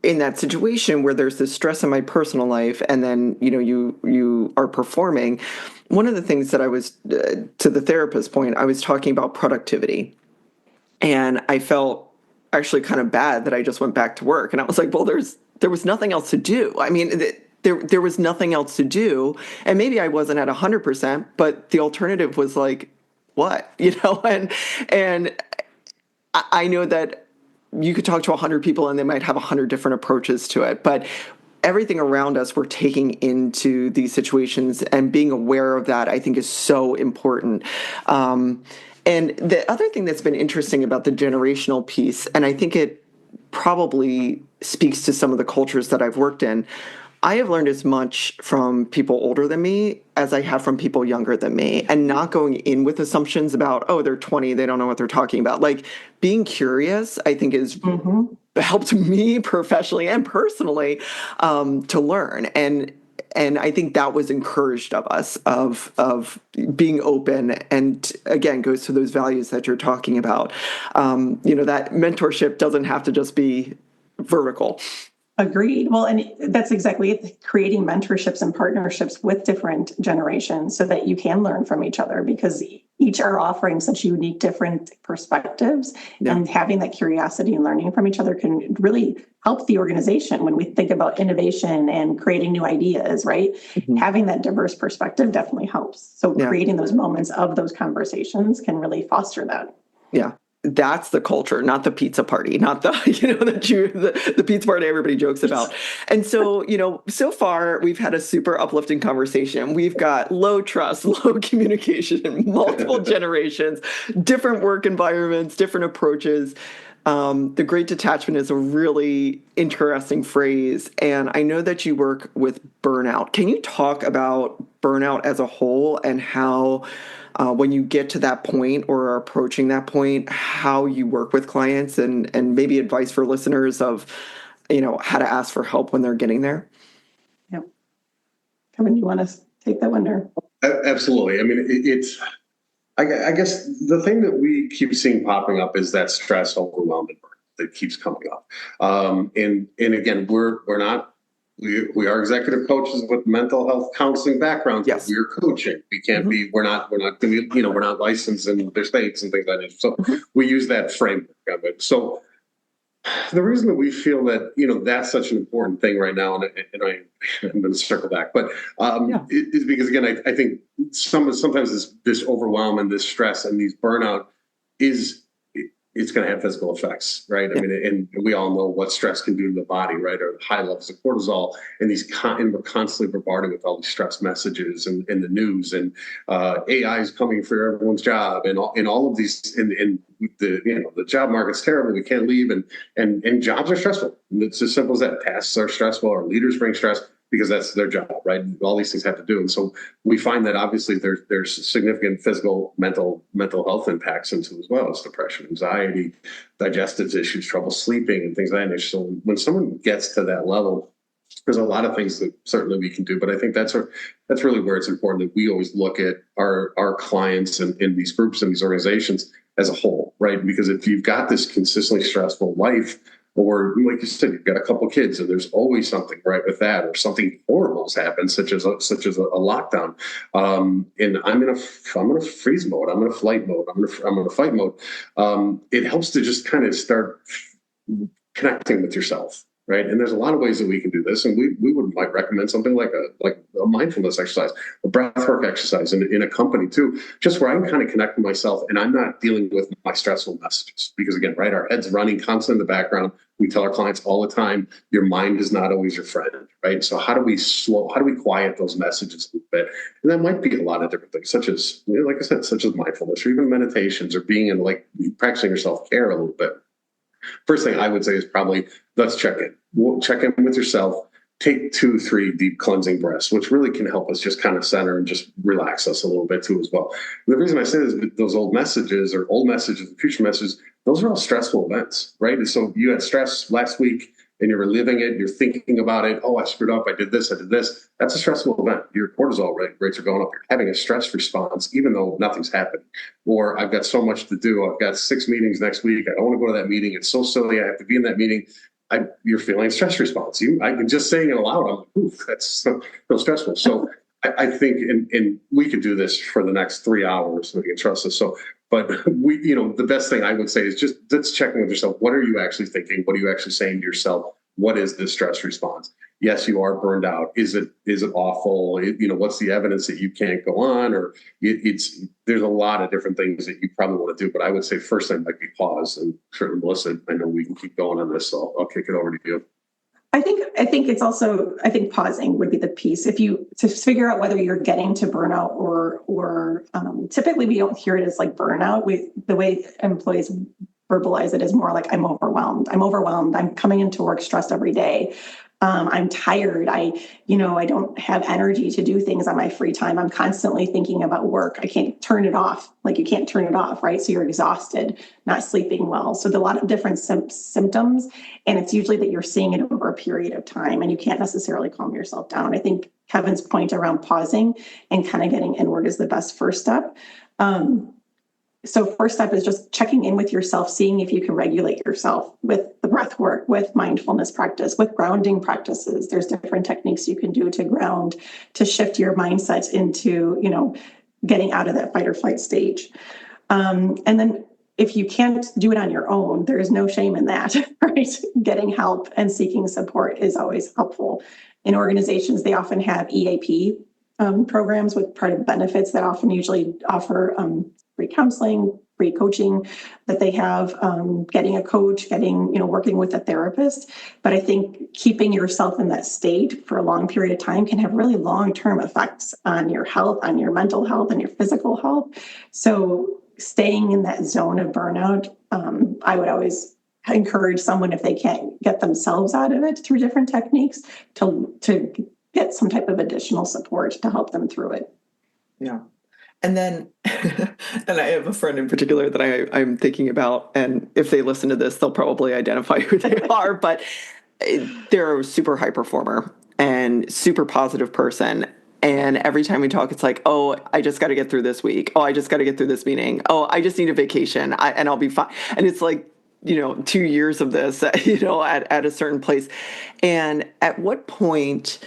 in that situation where there's this stress in my personal life, and then, you are performing. One of the things that I was, to the therapist point, I was talking about productivity. And I felt actually kind of bad that I just went back to work. And I was like, well, there was nothing else to do. I mean, there was nothing else to do. And maybe I wasn't at 100%, but the alternative was like, what? And I know that you could talk to 100 people and they might have 100 different approaches to it, but everything around us we're taking into these situations, and being aware of that, I think, is so important. And the other thing that's been interesting about the generational piece, and I think it probably speaks to some of the cultures that I've worked in, I have learned as much from people older than me as I have from people younger than me, and not going in with assumptions about, oh, they're 20, they don't know what they're talking about. Like, being curious, I think, is helped me professionally and personally to learn. And I think that was encouraged of us, of being open, and again goes to those values that you're talking about. That mentorship doesn't have to just be vertical. Agreed. Well, and that's exactly it, creating mentorships and partnerships with different generations so that you can learn from each other, because each are offering such unique, different perspectives. Yeah. And having that curiosity and learning from each other can really help the organization when we think about innovation and creating new ideas, right? Mm-hmm. Having that diverse perspective definitely helps. So creating those moments of those conversations can really foster that. Yeah. That's the culture, not the pizza party, not the, the pizza party everybody jokes about. And so, so far we've had a super uplifting conversation. We've got low trust, low communication, multiple generations, different work environments, different approaches. The Great Detachment is a really interesting phrase. And I know that you work with burnout. Can you talk about burnout as a whole, and how, when you get to that point or are approaching that point, how you work with clients, and maybe advice for listeners of, how to ask for help when they're getting there? Yep. Kevin, you want to take that one there? Absolutely. I mean, I guess the thing that we keep seeing popping up is that stress, overwhelm, and burnout that keeps coming up. And again, we are executive coaches with mental health counseling backgrounds. Yes. But we're coaching. We can't be. We're not licensed in their states and things like that. So we use that framework of it. So the reason that we feel that that's such an important thing right now, and I'm going to circle back, but is because, again, I think sometimes this overwhelm and this stress and these burnout it's going to have physical effects, right? I mean, and we all know what stress can do to the body, right? Or high levels of cortisol, and we're constantly bombarded with all these stress messages and the news, and AI is coming for everyone's job, and all of these, and the job market's terrible. We can't leave, and jobs are stressful. It's as simple as that. Tasks are stressful. Our leaders bring stress, because that's their job, right? All these things have to do. And so we find that obviously there's significant physical, mental health impacts into as well as depression, anxiety, digestive issues, trouble sleeping, and things like that. So when someone gets to that level, there's a lot of things that certainly we can do. But I think that's really where it's important that we always look at our clients and in these groups and these organizations as a whole, right? Because if you've got this consistently stressful life, or like you said, you've got a couple of kids, and there's always something right with that, or something horrible has happened, such as a lockdown. And I'm in a freeze mode. I'm in a flight mode. I'm in a fight mode. It helps to just kind of start connecting with yourself, right? And there's a lot of ways that we can do this, and we might recommend something like a mindfulness exercise, a breathwork exercise in a company too, just where I can kind of connect with myself, and I'm not dealing with my stressful messages. Because again, right, our head's running constantly in the background. We tell our clients all the time, your mind is not always your friend, right? So how do we quiet those messages a little bit? And that might be a lot of different things, such as, like I said, such as mindfulness, or even meditations, or being in practicing your self-care a little bit. First thing I would say is probably, let's check in. We'll check in with yourself. Take 2-3 deep cleansing breaths, which really can help us just kind of center and just relax us a little bit too as well. And the reason I say this is those old messages and future messages, those are all stressful events, right? And so you had stress last week and you're reliving it. You're thinking about it. Oh, I screwed up. I did this. That's a stressful event. Your cortisol rates are going up. You're having a stress response, even though nothing's happening. Or I've got so much to do. I've got 6 meetings next week. I don't want to go to that meeting. It's so silly. I have to be in that meeting. You're feeling a stress response. I'm just saying it aloud. I'm like, oof, that's so stressful. So I think, and we could do this for the next 3 hours. We can trust us. So But the best thing I would say is just let's check in with yourself. What are you actually thinking? What are you actually saying to yourself? What is this stress response? Yes, you are burned out. Is it awful? What's the evidence that you can't go on? Or there's a lot of different things that you probably want to do. But I would say first thing might be pause. And certainly, Melissa, I know we can keep going on this, so I'll kick it over to you. I think it's also, I think pausing would be the piece. To figure out whether you're getting to burnout or typically we don't hear it as like burnout. The way employees verbalize it is more like I'm overwhelmed. I'm coming into work stressed every day. I'm tired. I don't have energy to do things on my free time. I'm constantly thinking about work. I can't turn it off. Like you can't turn it off, right? So you're exhausted, not sleeping well. So there are a lot of different symptoms, and it's usually that you're seeing it over a period of time and you can't necessarily calm yourself down. I think Kevin's point around pausing and kind of getting inward is the best first step. So first step is just checking in with yourself, seeing if you can regulate yourself with the breath work, with mindfulness practice, with grounding practices. There's different techniques you can do to ground, to shift your mindset into, getting out of that fight or flight stage. And then if you can't do it on your own, there is no shame in that, right? Getting help and seeking support is always helpful. In organizations, they often have EAP programs with part of benefits that often usually offer free counseling, free coaching that they have, getting a coach, working with a therapist. But I think keeping yourself in that state for a long period of time can have really long-term effects on your health, on your mental health, and your physical health. So staying in that zone of burnout, I would always encourage someone, if they can't get themselves out of it through different techniques, to get some type of additional support to help them through it. Yeah. And then, and I have a friend in particular that I'm thinking about, and if they listen to this, they'll probably identify who they are, but they're a super high performer and super positive person. And every time we talk, it's like, oh, I just got to get through this week. Oh, I just got to get through this meeting. Oh, I just need a vacation and I'll be fine. And it's like, 2 years of this, at a certain place. And at what point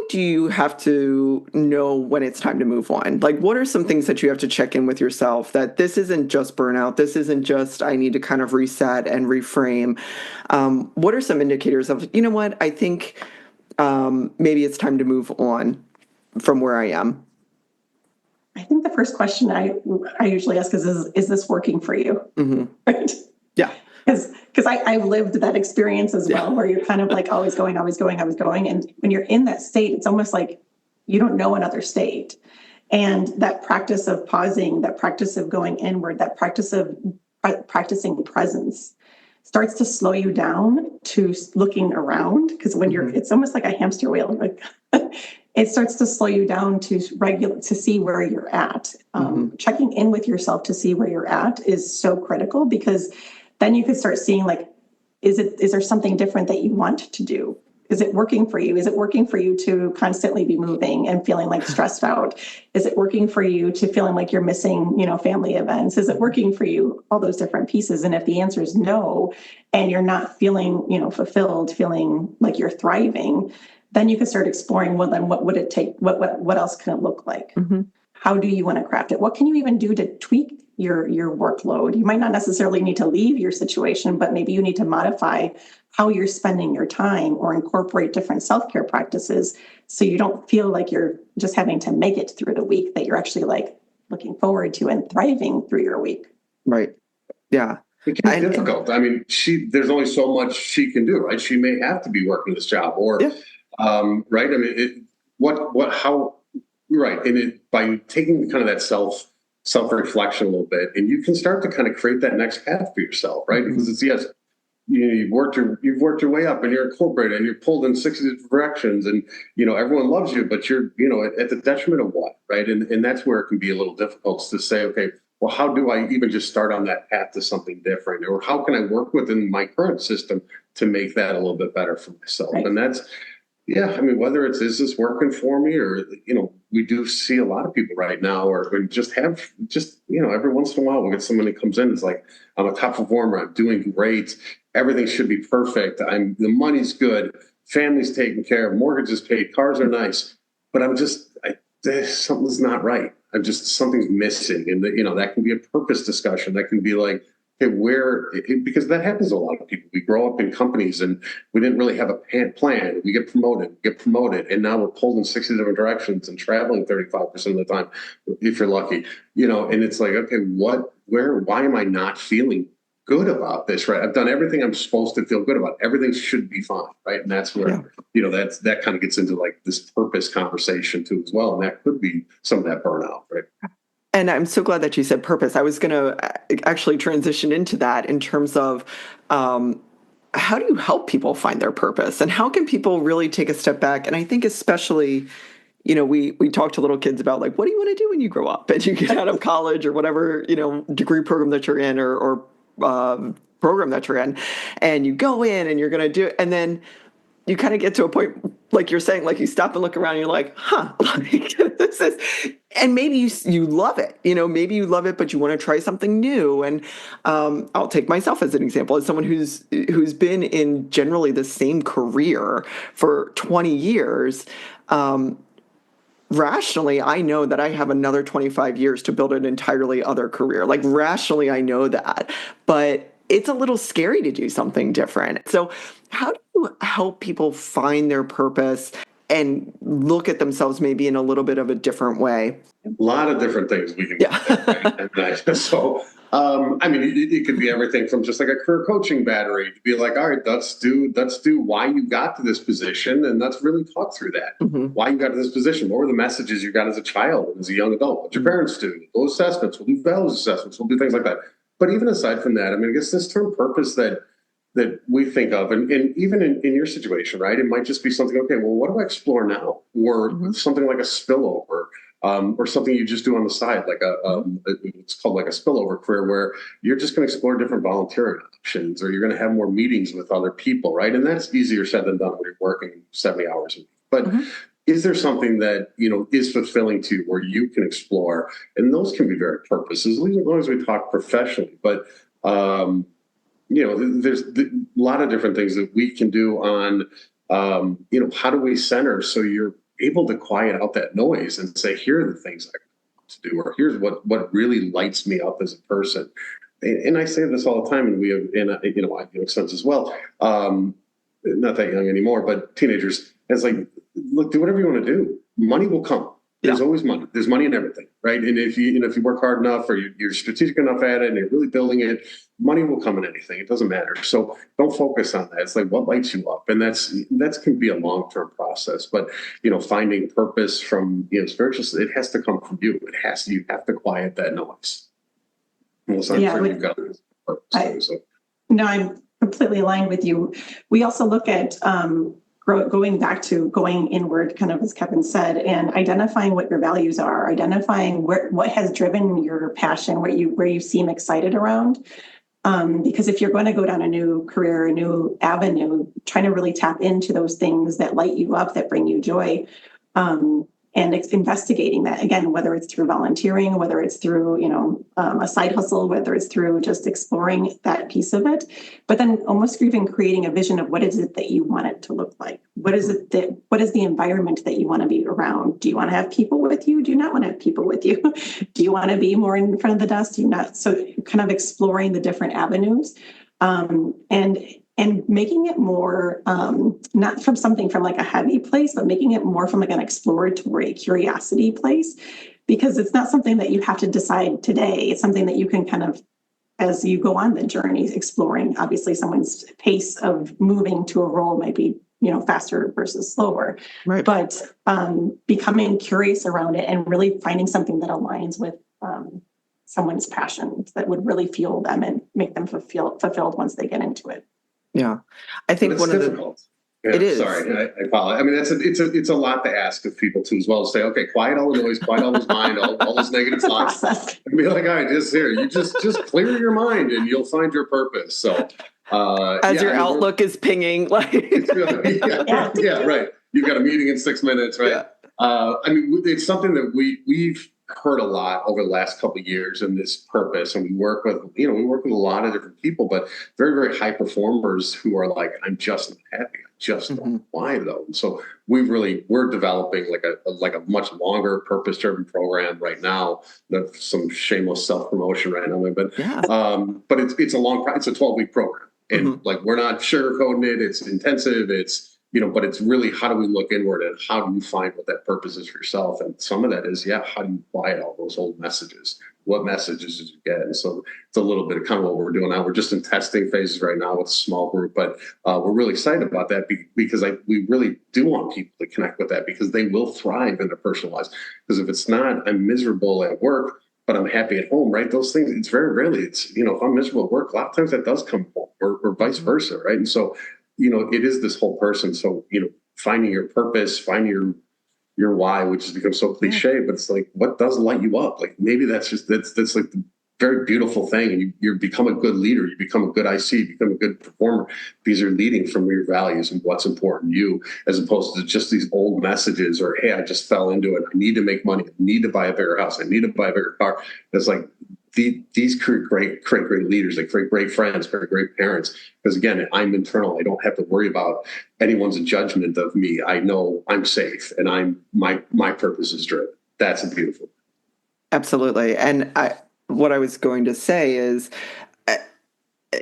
do you have to know when it's time to move on? Like, what are some things that you have to check in with yourself that this isn't just burnout? This isn't just, I need to kind of reset and reframe. What are some indicators of, what, I think maybe it's time to move on from where I am? I think the first question I usually ask is this working for you? Mm-hmm. Right? Yeah. Because I've lived that experience as well, where you're kind of like always going. And when you're in that state, it's almost like you don't know another state. And that practice of pausing, that practice of going inward, that practice of practicing presence starts to slow you down to looking around. Because when it's almost like a hamster wheel. Like it starts to slow you down to see where you're at. Checking in with yourself to see where you're at is so critical, because then you could start seeing, like, is there something different that you want to do? Is it working for you? Is it working for you to constantly be moving and feeling like stressed out? Is it working for you to feeling like you're missing, family events? Is it working for you? All those different pieces. And if the answer is no, and you're not feeling, fulfilled, feeling like you're thriving, then you can start exploring, well, then what would it take? What else can it look like? Mm-hmm. How do you want to craft it? What can you even do to tweak your workload? You might not necessarily need to leave your situation, but maybe you need to modify how you're spending your time or incorporate different self-care practices so you don't feel like you're just having to make it through the week, that you're actually like looking forward to and thriving through your week. Right. Yeah. It can be difficult. I mean, there's only so much she can do, right? She may have to be working this job or, right. I mean, how, right. And by taking kind of that self-reflection a little bit, and you can start to kind of create that next path for yourself, right? Mm-hmm. Because it's, you've worked your way up and you're incorporated and you're pulled in 60 different directions and, everyone loves you, but you're, at the detriment of what, right? And that's where it can be a little difficult to say, okay, well, how do I even just start on that path to something different? Or how can I work within my current system to make that a little bit better for myself? Right. And that's, I mean, whether it's, is this working for me, or, we do see a lot of people right now, or every once in a while we'll get someone that comes in, it's like, I'm a top performer, I'm doing great, everything should be perfect, the money's good, family's taken care of, mortgage is paid, cars are nice, but something's not right. I'm just, something's missing. And that can be a purpose discussion. That can be like, okay, because that happens to a lot of people. We grow up in companies and we didn't really have a plan. We get promoted, and now we're pulled in 60 different directions and traveling 35% of the time, if you're lucky, and it's like, okay, why am I not feeling good about this, right? I've done everything I'm supposed to feel good about. Everything should be fine, right? And that's where, that kind of gets into like this purpose conversation too as well. And that could be some of that burnout, right? And I'm so glad that you said purpose. I was going to actually transition into that in terms of how do you help people find their purpose, and how can people really take a step back? And I think especially, we talk to little kids about like, what do you want to do when you grow up and you get out of college or whatever, degree program that you're in or program that you're in, and you go in and you're going to do it. And then you kind of get to a point, like you're saying, like you stop and look around and you're like, like this is, and maybe you love it, maybe you love it, but you want to try something new. And I'll take myself as an example, as someone who's been in generally the same career for 20 years. Rationally, I know that I have another 25 years to build an entirely other career. Like rationally, I know that, but it's a little scary to do something different. So how do you help people find their purpose and look at themselves maybe in a little bit of a different way? A lot of different things we can do. Right? So, it could be everything from just like a career coaching battery to be like, all right, let's do why you got to this position, and let's really talk through that. Mm-hmm. Why you got to this position. What were the messages you got as a child and as a young adult? What your parents do? Those assessments. We'll do values assessments. We'll do things like that. But even aside from that, I guess this term purpose that we think of, and even in your situation, right? It might just be something, okay, well, what do I explore now? Or something like a spillover, or something you just do on the side, like it's called like a spillover career, where you're just going to explore different volunteering options, or you're going to have more meetings with other people, right? And that's easier said than done when you're working 70 hours a week. But is there something that, is fulfilling to you where you can explore? And those can be very purposes, as long as we talk professionally. But, there's a lot of different things that we can do on, how do we center so you're able to quiet out that noise and say, here are the things I want to do, or here's what really lights me up as a person. And I say this all the time, and we have, I do sense as well. Not that young anymore, but teenagers. It's like, look, do whatever you want to do. Money will come. There's always money. There's money in everything, right? And if you work hard enough, or you're strategic enough at it, and you're really building it, money will come in anything. It doesn't matter. So don't focus on that. It's like, what lights you up, and that can be a long-term process. But finding purpose from spiritual, it has to come from you. You have to quiet that noise. Well, you've got purpose. No, I'm completely aligned with you. We also look at going back to going inward, kind of as Kevin said, and identifying what your values are, identifying what has driven your passion, where you seem excited around. Because if you're going to go down a new career, a new avenue, trying to really tap into those things that light you up, that bring you joy, and investigating that, again, whether it's through volunteering, whether it's through, a side hustle, whether it's through just exploring that piece of it, but then almost even creating a vision of what is it that you want it to look like? What is the environment that you want to be around? Do you want to have people with you? Do you not want to have people with you? Do you want to be more in front of the desk? Do you not? So kind of exploring the different avenues, and making it more, not from something from like a heavy place, but making it more from like an exploratory curiosity place, because it's not something that you have to decide today. It's something that you can kind of, as you go on the journey, exploring. Obviously, someone's pace of moving to a role might be, faster versus slower, right? But becoming curious around it and really finding something that aligns with someone's passions that would really fuel them and make them fulfilled once they get into it. Yeah, I think one difficult. of the it is. Sorry, I apologize. It's a lot to ask of people too, as well, to say, okay, quiet all the noise, quiet all those mind, all those negative thoughts, and be like, all right, you just clear your mind, and you'll find your purpose. So, as your outlook is pinging, like, right. You've got a meeting in 6 minutes, right? Yeah. It's something that we've heard a lot over the last couple of years in this purpose, and we work with a lot of different people, but very, very high performers who are like, I'm just not happy. just don't. Why though? And so we're developing like a much longer purpose-driven program right now. That's some shameless self-promotion right now, but it's a 12-week program, and like we're not sugarcoating it. It's intensive. It's but it's really, how do we look inward and how do you find what that purpose is for yourself? And some of that is, how do you apply all those old messages? What messages did you get? And so it's a little bit of kind of what we're doing now. We're just in testing phases right now with a small group, but we're really excited about that because we really do want people to connect with that, because they will thrive in their personal lives. Because if it's not, I'm miserable at work, but I'm happy at home, right? Those things, it's very rarely, if I'm miserable at work, a lot of times that does come home, or vice versa, right? And so, it is this whole person. So, finding your purpose, finding your why, which has become so cliche, but it's like, what does light you up? Like, maybe that's like the very beautiful thing. And you become a good leader. You become a good IC, you become a good performer, because you're leading from your values and what's important to you, as opposed to just these old messages or, hey, I just fell into it. I need to make money. I need to buy a bigger house. I need to buy a bigger car. It's like, these create great leaders. They create great friends, create great parents. Because again, I'm internal. I don't have to worry about anyone's judgment of me. I know I'm safe, and my purpose is driven. That's beautiful. Absolutely. And what I was going to say is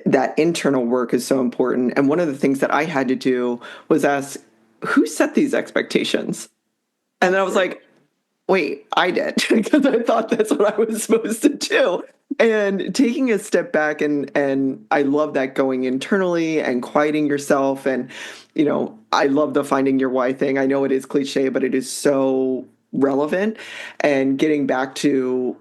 that internal work is so important. And one of the things that I had to do was ask, who set these expectations? And then I was like, wait, I did, because I thought that's what I was supposed to do. And taking a step back, and I love that, going internally and quieting yourself. And, I love the finding your why thing. I know it is cliche, but it is so relevant. And getting back to,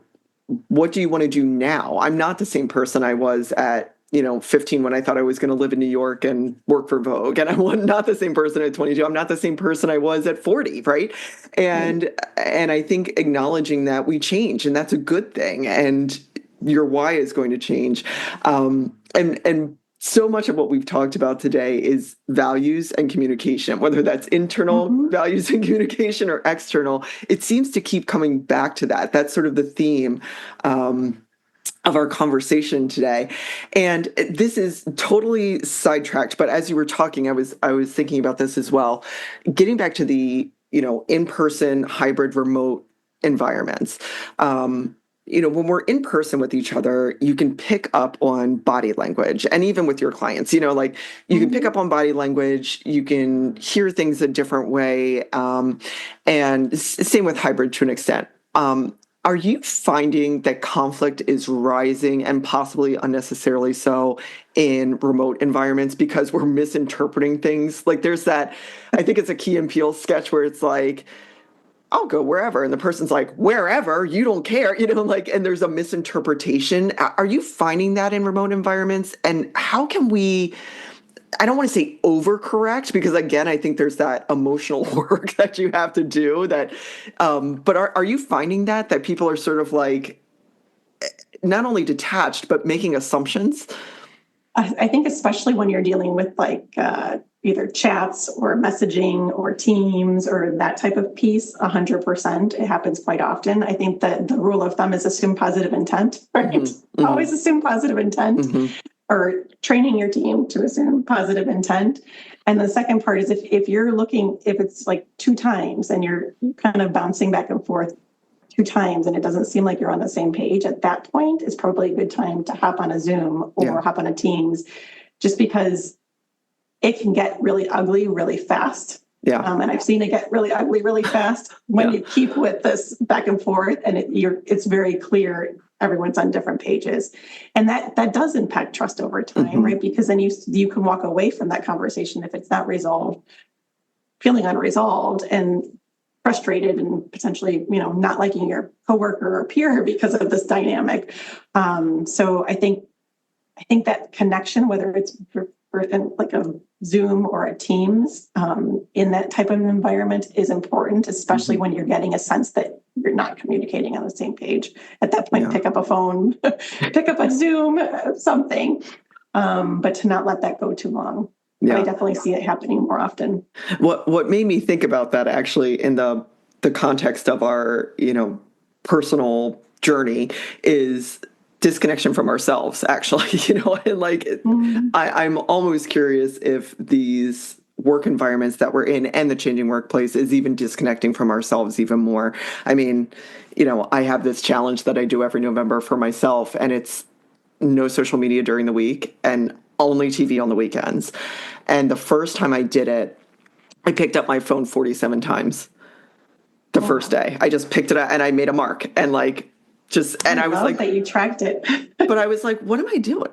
what do you want to do now? I'm not the same person I was at 15 when I thought I was going to live in New York and work for Vogue. And I'm not the same person at 22. I'm not the same person I was at 40, right? And I think acknowledging that we change, and that's a good thing. And your why is going to change. And so much of what we've talked about today is values and communication, whether that's internal values and communication or external. It seems to keep coming back to that. That's sort of the theme of our conversation today. And this is totally sidetracked, but as you were talking, I was thinking about this as well. Getting back to the, in-person, hybrid, remote environments. When we're in person with each other, you can pick up on body language, and even with your clients, you can pick up on body language, you can hear things a different way. And same with hybrid to an extent. Are you finding that conflict is rising, and possibly unnecessarily so, in remote environments because we're misinterpreting things? Like, there's that, I think it's a Key and Peele sketch where it's like, I'll go wherever. And the person's like, wherever, you don't care, and there's a misinterpretation. Are you finding that in remote environments? And how can we, I don't want to say overcorrect, because again, I think there's that emotional work that you have to do but are you finding that people are sort of like not only detached, but making assumptions? I think especially when you're dealing with either chats or messaging or Teams or that type of piece, 100%, it happens quite often. I think that the rule of thumb is assume positive intent, right? Always assume positive intent, or training your team to assume positive intent. And the second part is if it's like 2 times and you're kind of bouncing back and forth 2 times and it doesn't seem like you're on the same page, at that point is probably a good time to hop on a Zoom or hop on a Teams, just because it can get really ugly really fast. Yeah. And I've seen it get really ugly really fast when you keep with this back and forth, and it's very clear everyone's on different pages. And that does impact trust over time, right? Because then you can walk away from that conversation if it's not resolved, feeling unresolved and frustrated, and potentially, not liking your coworker or peer because of this dynamic. So I think that connection, whether it's like a Zoom or a Teams, in that type of environment is important, especially when you're getting a sense that you're not communicating on the same page. At that point, pick up a phone, pick up a Zoom, something, but to not let that go too long. Yeah. I definitely see it happening more often. What made me think about that, actually, in the context of our, personal journey, is disconnection from ourselves, actually, and I'm almost curious if these work environments that we're in and the changing workplace is even disconnecting from ourselves even more. I mean, I have this challenge that I do every November for myself, and it's no social media during the week and only TV on the weekends. And the first time I did it, I picked up my phone 47 times the first day. I just picked it up and I made a mark and I was like, that you tracked it. But I was like, what am I doing?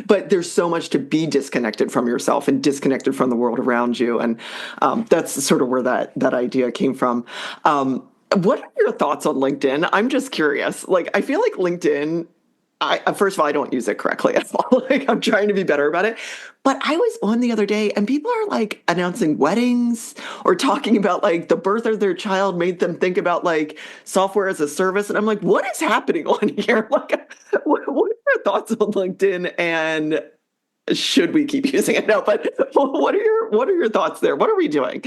But there's so much to be disconnected from yourself and disconnected from the world around you. And that's sort of where that idea came from. What are your thoughts on LinkedIn? I'm just curious. I feel like LinkedIn, first of all, I don't use it correctly at all. I'm trying to be better about it. But I was on the other day and people are announcing weddings or talking about the birth of their child made them think about software as a service. And I'm like, what is happening on here? What are your thoughts on LinkedIn, and should we keep using it? No, but what are your thoughts there? What are we doing?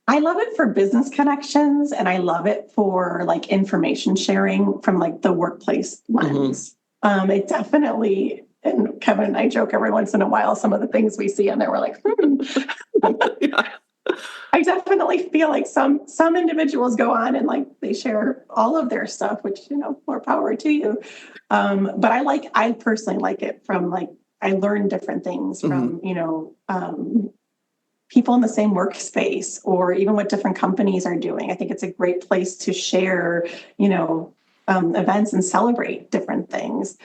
I love it for business connections, and I love it for information sharing from the workplace lens. It definitely, and Kevin and I joke every once in a while, some of the things we see in there, we're like, yeah. I definitely feel like some individuals go on and they share all of their stuff, which, more power to you. But I personally like it from I learn different things from, people in the same workspace, or even what different companies are doing. I think it's a great place to share, events and celebrate different things.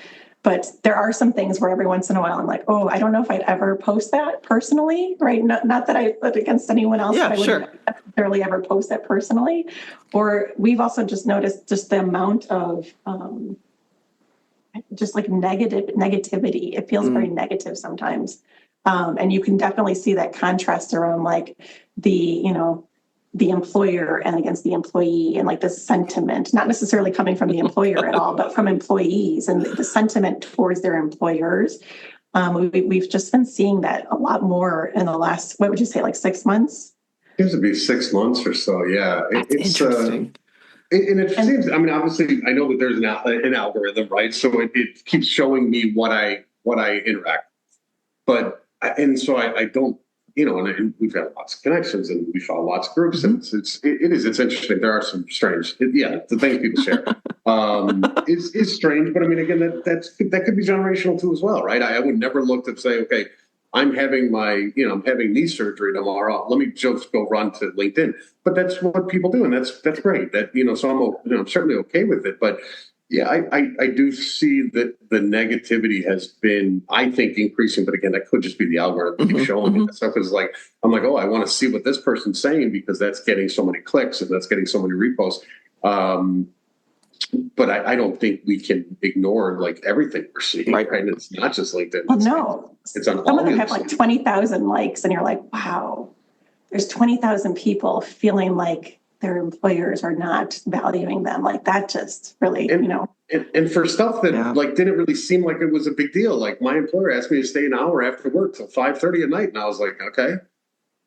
But there are some things where every once in a while I'm like, oh, I don't know if I'd ever post that personally, right? Not that I put against anyone else, but I wouldn't necessarily ever post that personally. Or we've also just noticed just the amount of just negativity. It feels very negative sometimes. And you can definitely see that contrast around the employer and against the employee, and the sentiment, not necessarily coming from the employer at all, but from employees and the sentiment towards their employers. We've just been seeing that a lot more in the last, what would you say, 6 months? Seems to be 6 months or so. Yeah. It's interesting. And it seems, obviously I know that there's an algorithm, right? So it keeps showing me what I interact with. So I don't, and we've got lots of connections and we follow lots of groups, and it's interesting. There are some strange, the things people share is strange, but again, that could be generational too as well, right? I would never look to say, okay, I'm having I'm having knee surgery tomorrow. Let me just go run to LinkedIn. But that's what people do, and that's great. So I'm certainly okay with it, but. Yeah, I do see that the negativity has been, I think, increasing. But again, that could just be the algorithm keep showing me that stuff. Is I'm like, oh, I want to see what this person's saying because that's getting so many clicks and that's getting so many reposts. But I don't think we can ignore everything we're seeing, right? And it's not just LinkedIn. Well, no, it's on some of them have 20,000 likes, and you're like, wow, there's 20,000 people feeling like their employers are not valuing them. That just really, And for stuff that didn't really seem like it was a big deal. My employer asked me to stay an hour after work till 5:30 at night, and I was like, okay.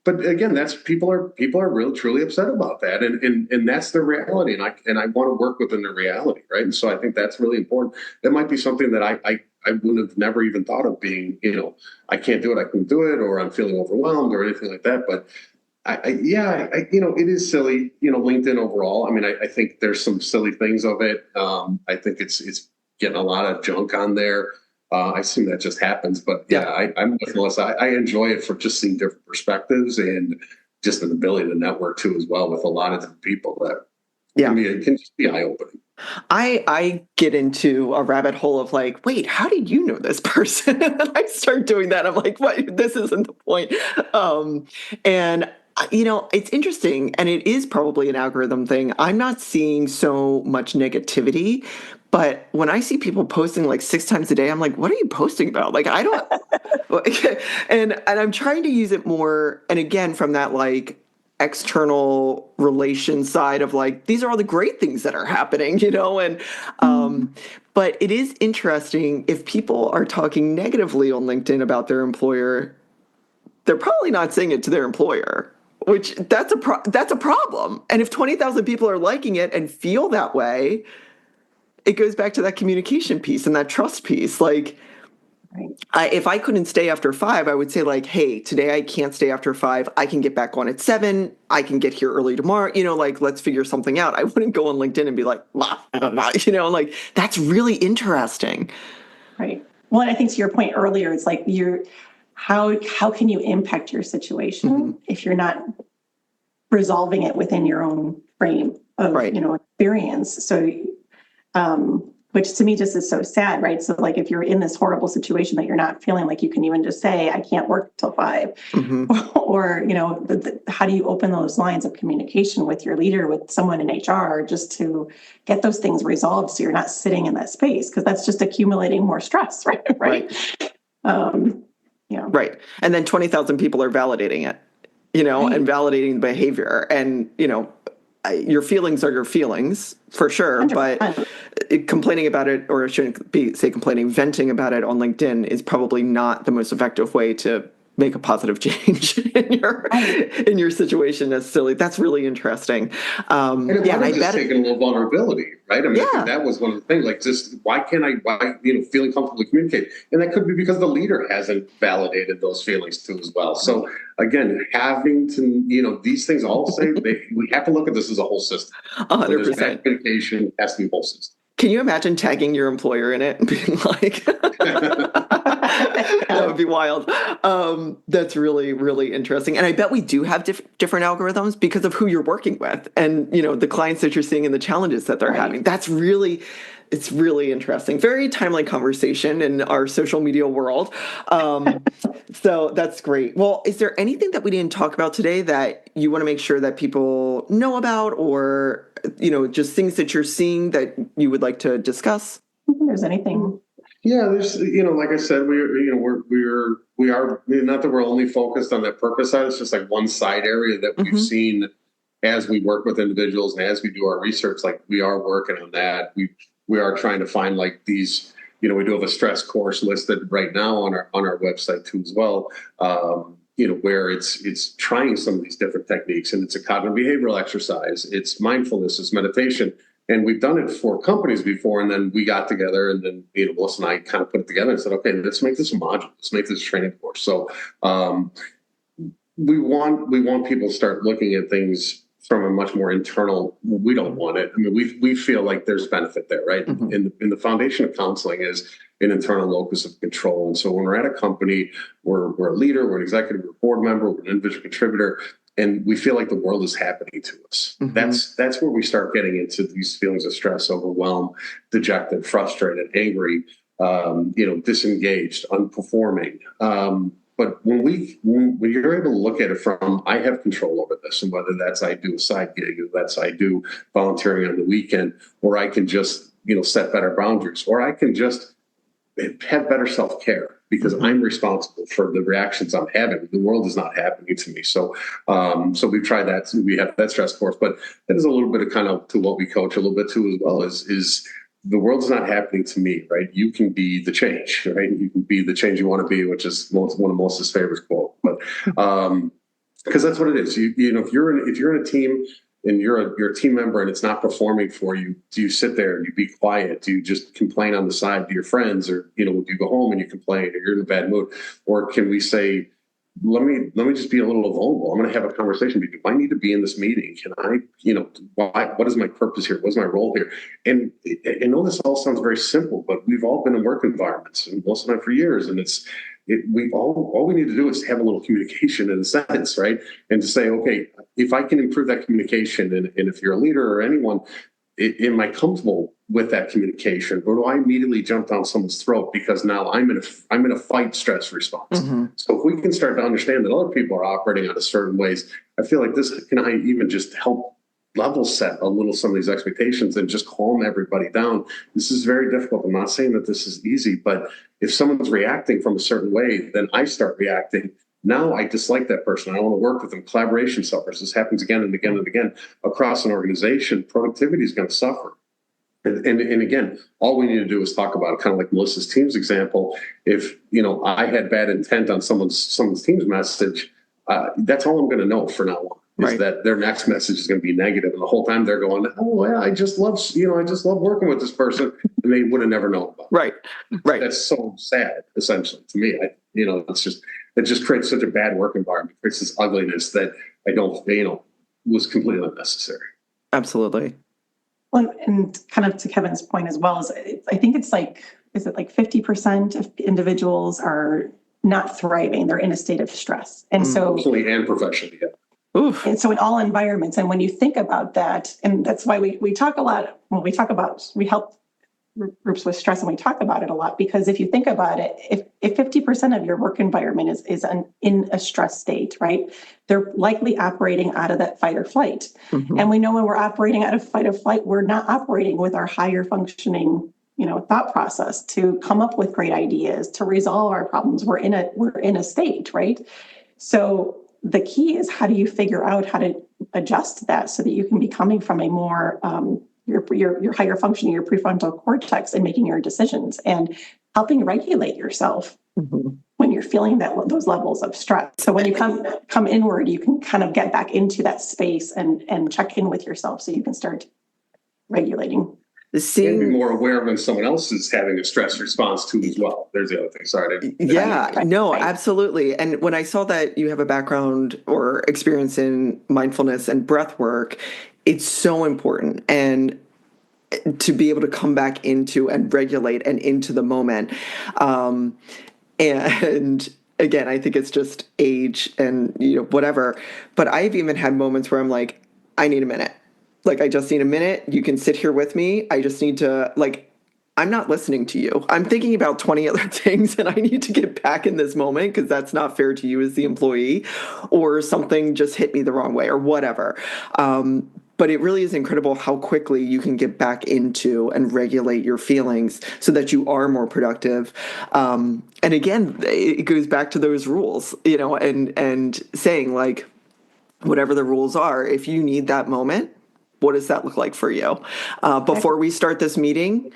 But again, that's people are really truly upset about that, and that's their reality, and I want to work within their reality, right? And so I think that's really important. That might be something that I would have never even thought of being, I can't do it, I couldn't do it, or I'm feeling overwhelmed or anything like that, but. It is silly, LinkedIn overall. I think there's some silly things of it. I think it's getting a lot of junk on there. I assume that just happens, but I'm with Melissa. I enjoy it for just seeing different perspectives and just an ability to network too, as well, with a lot of different people that it can just be eye-opening. I get into a rabbit hole of wait, how do you know this person? And then I start doing that. I'm like, what? This isn't the point. And it's interesting, and it is probably an algorithm thing. I'm not seeing so much negativity, but when I see people posting 6 times a day, I'm like, what are you posting about? I don't, and I'm trying to use it more. And again, from that external relation side of these are all the great things that are happening, and, but it is interesting if people are talking negatively on LinkedIn about their employer, they're probably not saying it to their employer. Which that's a problem. And if 20,000 people are liking it and feel that way, it goes back to that communication piece and that trust piece. If I couldn't stay after 5, I would say like, hey, today I can't stay after 5. I can get back on at 7. I can get here early tomorrow. Like, let's figure something out. I wouldn't go on LinkedIn and be like, like that's really interesting. Right. Well, and I think to your point earlier, it's like how can you impact your situation if you're not resolving it within your own frame of, experience. So, which to me just is so sad, right? So like if you're in this horrible situation that you're not feeling like you can even just say, I can't work till 5, or, how do you open those lines of communication with your leader, with someone in HR, just to get those things resolved so you're not sitting in that space, because that's just accumulating more stress, right? Right. Right. And then 20,000 people are validating it, and validating the behavior. And, your feelings are your feelings for sure, 100%. But complaining about it, or I shouldn't say complaining, venting about it on LinkedIn is probably not the most effective way to make a positive change in your situation necessarily. That's really interesting. And it might have just taken a little vulnerability, right? I mean, I think that was one of the things, like just why feeling comfortable to communicate? And that could be because the leader hasn't validated those feelings too as well. So again, having to, these things all say, we have to look at this as a whole system. 100%. So communication has to be a whole system. Can you imagine tagging your employer in it and being like, that would be wild. That's really, really interesting. And I bet we do have different algorithms because of who you're working with and, the clients that you're seeing and the challenges that they're having. It's really interesting. Very timely conversation in our social media world. So that's great. Well, is there anything that we didn't talk about today that you want to make sure that people know about, or, just things that you're seeing that you would like to discuss? I don't think there's anything. Yeah, there's, like I said, we are not that we're only focused on that purpose side. It's just like one side area that we've seen as we work with individuals and as we do our research. Like we are working on that. We are trying to find like these. We do have a stress course listed right now on our website too as well. Where it's trying some of these different techniques, and it's a cognitive behavioral exercise. It's mindfulness, it's meditation. And we've done it for companies before, and then we got together, and then Melissa and I kind of put it together and said, okay, let's make this a module. Let's make this a training course. So we want people to start looking at things from a much more internal. We don't want it. I mean, we feel like there's benefit there, right? In the foundation of counseling is an internal locus of control. And so when we're at a company, we're a leader, we're an executive, we're a board member, we're an individual contributor, and we feel like the world is happening to us. That's where we start getting into these feelings of stress, overwhelmed, dejected, frustrated, angry, disengaged, unperforming. But when you're able to look at it from, I have control over this, and whether that's I do a side gig, or that's I do volunteering on the weekend, or I can just set better boundaries, or I can just have better self-care because I'm responsible for the reactions I'm having. The world is not happening to me. So we've tried that. We have that stress course, but that is a little bit of kind of to what we coach a little bit too as well is the world's not happening to me, right? You can be the change, right? You can be the change you want to be, which is one of Melissa's favorite quote. But because that's what it is. If you're in a team and you're a team member and it's not performing for you, do you sit there and you be quiet? Do you just complain on the side to your friends, or do you go home and you complain, or you're in a bad mood? Or can we say, let me just be a little vulnerable. I'm going to have a conversation. Do I need to be in this meeting? Can I, what is my purpose here? What's my role here? And I know this all sounds very simple, but we've all been in work environments, and most of them for years. And all we need to do is have a little communication in a sense, right? And to say, okay, if I can improve that communication, and if you're a leader or anyone, am I comfortable with that communication, or do I immediately jump down someone's throat because now I'm in a fight stress response? So if we can start to understand that other people are operating on a certain ways, I feel like this can I even just help level set a little some of these expectations and just calm everybody down. This is very difficult. I'm not saying that this is easy, but if someone's reacting from a certain way, then I start reacting. Now I dislike that person. I don't want to work with them. Collaboration suffers. This happens again and again and again across an organization. Productivity is going to suffer. And again, all we need to do is talk about it, kind of like Melissa's team's example. If I had bad intent on someone's team's message, that's all I'm going to know from now on. is that their next message is going to be negative, and the whole time they're going, "Oh, yeah, I just love working with this person," and they would have never known about it. Right. That's so sad, essentially, to me. It just creates such a bad work environment. It creates this ugliness that I don't, was completely unnecessary. Absolutely. Well, and kind of to Kevin's point as well, I think it's like, is it like 50% of individuals are not thriving? They're in a state of stress. And so personally and professionally, yeah. Oof. And so in all environments, and when you think about that, and that's why we talk a lot, when we help groups with stress, and we talk about it a lot, because if you think about it, if 50% of your work environment is in a stress state, right, they're likely operating out of that fight or flight. Mm-hmm. And we know when we're operating out of fight or flight, we're not operating with our higher functioning thought process to come up with great ideas, to resolve our problems. We're in a state, right? So the key is, how do you figure out how to adjust that so that you can be coming from a more your higher functioning, your prefrontal cortex, and making your decisions and helping regulate yourself when you're feeling those levels of stress. So when you come inward, you can kind of get back into that space and check in with yourself so you can start regulating. And be more aware when someone else is having a stress response too as well. There's the other thing. Sorry. Absolutely. And when I saw that you have a background or experience in mindfulness and breath work, it's so important. And to be able to come back into and regulate and into the moment. And again, I think it's just age and, whatever. But I've even had moments where I'm like, I need a minute. Like, I just need a minute. You can sit here with me. I just need to, I'm not listening to you. I'm thinking about 20 other things, and I need to get back in this moment because that's not fair to you as the employee, or something just hit me the wrong way or whatever. But it really is incredible how quickly you can get back into and regulate your feelings so that you are more productive. And again, it goes back to those rules, and saying, whatever the rules are, if you need that moment, what does that look like for you? Before we start this meeting,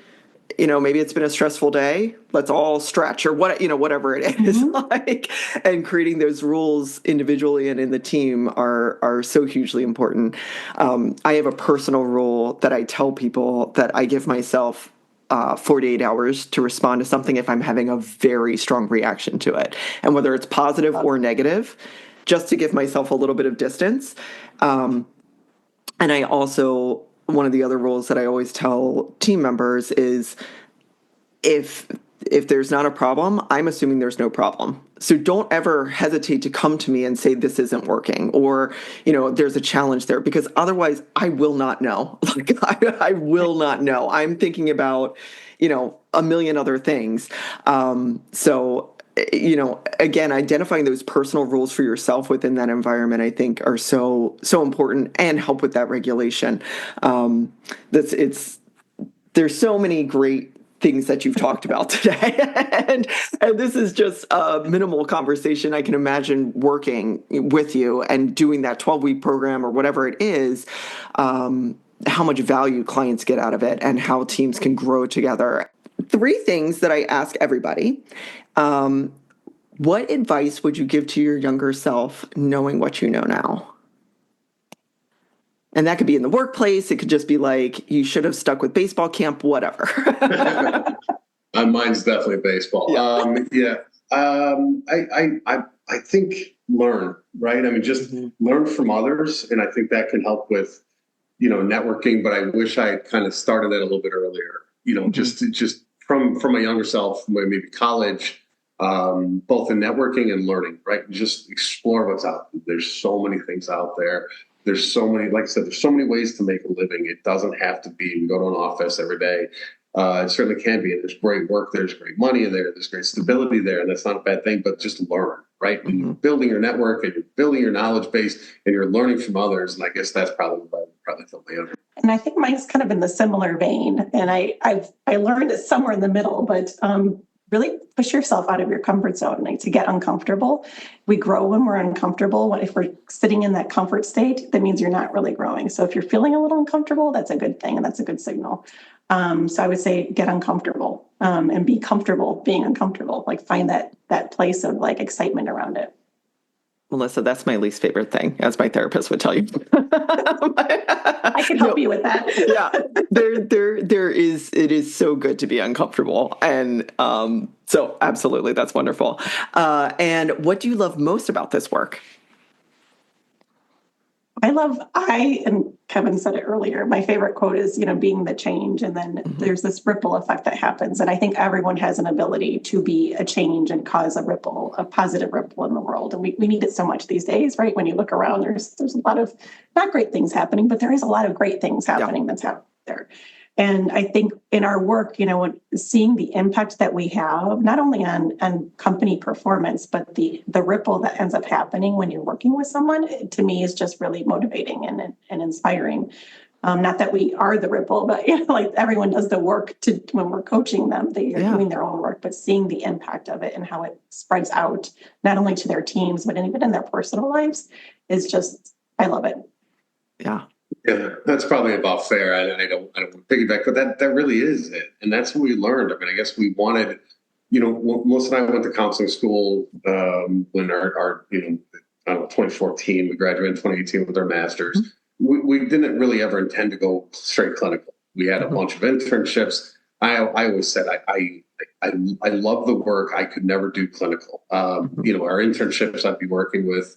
maybe it's been a stressful day. Let's all stretch, or whatever it is. And creating those rules individually and in the team are so hugely important. I have a personal rule that I tell people that I give myself 48 hours to respond to something if I'm having a very strong reaction to it, and whether it's positive or negative, just to give myself a little bit of distance. And I also, one of the other rules that I always tell team members is, if there's not a problem, I'm assuming there's no problem. So don't ever hesitate to come to me and say this isn't working, or, there's a challenge there, because otherwise I will not know. I will not know. I'm thinking about, a million other things. So again, identifying those personal rules for yourself within that environment, I think, are so important and help with that regulation. There's so many great things that you've talked about today, and this is just a minimal conversation. I can imagine working with you and doing that 12-week program or whatever it is, how much value clients get out of it and how teams can grow together. 3 things that I ask everybody. What advice would you give to your younger self, knowing what you know now? And that could be in the workplace. It could just be like, you should have stuck with baseball camp, whatever. Mine's definitely baseball. Yeah. I think learn, right? I mean, just learn from others. And I think that can help with, networking, but I wish I had kind of started that a little bit earlier, just from my younger self, maybe college, both in networking and learning, right? Just explore what's out there. There's so many things out there. There's so many, like I said, there's so many ways to make a living. It doesn't have to be, we go to an office every day. It certainly can be. And there's great work, there's great money in there, there's great stability there. And that's not a bad thing, but just learn, right? When you're building your network and you're building your knowledge base and you're learning from others. And I guess that's probably what I would probably tell my younger. And I think mine's kind of in the similar vein. And I learned it somewhere in the middle, but really push yourself out of your comfort zone, to get uncomfortable. We grow when we're uncomfortable. If we're sitting in that comfort state, that means you're not really growing. So if you're feeling a little uncomfortable, that's a good thing. And that's a good signal. So I would say get uncomfortable, and be comfortable being uncomfortable. Find that place of excitement around it. Melissa, that's my least favorite thing, as my therapist would tell you. I can help you with that. Yeah, it is so good to be uncomfortable. And so absolutely, that's wonderful. And what do you love most about this work? And Kevin said it earlier, my favorite quote is, being the change. And then there's this ripple effect that happens. And I think everyone has an ability to be a change and cause a positive ripple in the world. And we need it so much these days, right? When you look around, there's a lot of not great things happening, but there is a lot of great things happening that's out there. And I think in our work, seeing the impact that we have, not only on company performance, but the ripple that ends up happening when you're working with someone, to me is just really motivating and inspiring. Not that we are the ripple, but like everyone does the work when we're coaching them, they are doing their own work, but seeing the impact of it and how it spreads out, not only to their teams, but even in their personal lives is just, I love it. Yeah. Yeah, that's probably about fair. I don't piggyback, but that really is it. And that's what we learned. I mean, I guess we wanted, Melissa and I went to counseling school when our 2014, we graduated in 2018 with our master's. Mm-hmm. We didn't really ever intend to go straight clinical. We had a bunch of internships. I always said, I love the work. I could never do clinical. Our internships, I'd be working with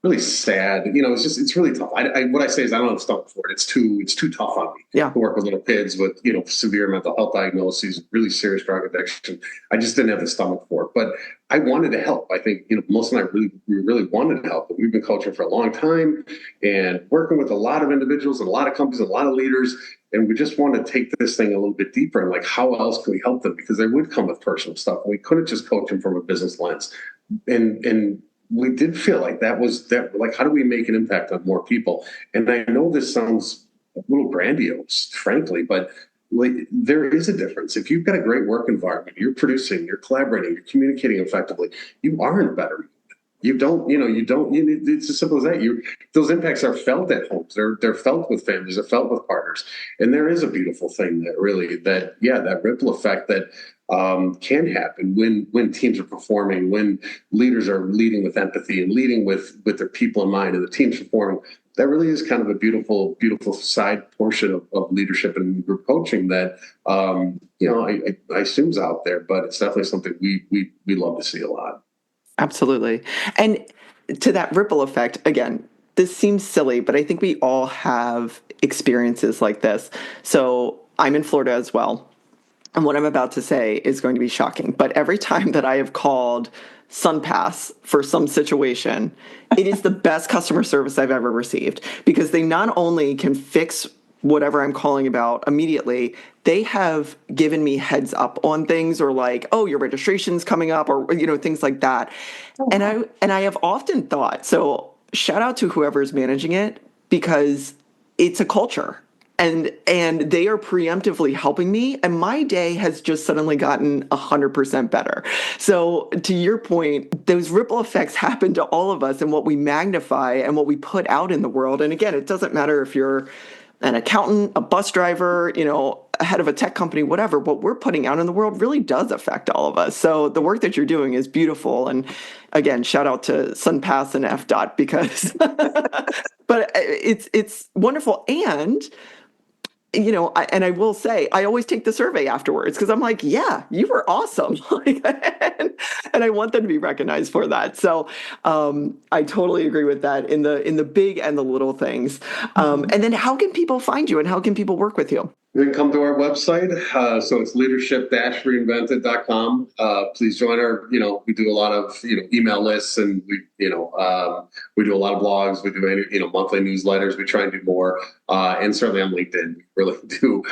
really sad. It's really tough. What I say is I don't have stomach for it. It's too tough on me to work with little kids with, severe mental health diagnoses, really serious drug addiction. I just didn't have the stomach for it, but I wanted to help. I think, Melissa and I really wanted to help. But we've been coaching for a long time and working with a lot of individuals and a lot of companies, and a lot of leaders. And we just want to take this thing a little bit deeper and like, how else can we help them? Because they would come with personal stuff. We couldn't just coach them from a business lens. And we did feel like how do we make an impact on more people? And I know this sounds a little grandiose, frankly, but there is a difference. If you've got a great work environment, you're producing, you're collaborating, you're communicating effectively, you are in a better. It's as simple as that. Those impacts are felt at homes. They're felt with families. They're felt with partners. And there is a beautiful thing that ripple effect that can happen when teams are performing, when leaders are leading with empathy and leading with their people in mind, and the team's performing. That really is kind of a beautiful, beautiful side portion of leadership and group coaching that I assume is out there, but it's definitely something we love to see a lot. Absolutely. And to that ripple effect, again, this seems silly, but I think we all have experiences like this. So I'm in Florida as well. And what I'm about to say is going to be shocking. But every time that I have called SunPass for some situation, it is the best customer service I've ever received, because they not only can fix whatever I'm calling about immediately, they have given me heads up on things, or like, oh, your registration's coming up, or things like that. Oh, wow. And I have often thought, so shout out to whoever's managing it, because it's a culture. And they are preemptively helping me, and my day has just suddenly gotten 100% better. So to your point, those ripple effects happen to all of us, and what we magnify and what we put out in the world. And again, it doesn't matter if you're an accountant, a bus driver, head of a tech company, whatever, what we're putting out in the world really does affect all of us. So the work that you're doing is beautiful. And again, shout out to SunPass and FDOT, because, but it's wonderful. And I will say, I always take the survey afterwards, because I'm like, yeah, you were awesome. And I want them to be recognized for that. So I totally agree with that in the big and the little things. And then how can people find you, and how can people work with you? You can come to our website. So it's leadership-reinvented.com. Please join our, we do a lot of, email lists, and we do a lot of blogs. We do, monthly newsletters. We try and do more. And certainly on LinkedIn, we really do.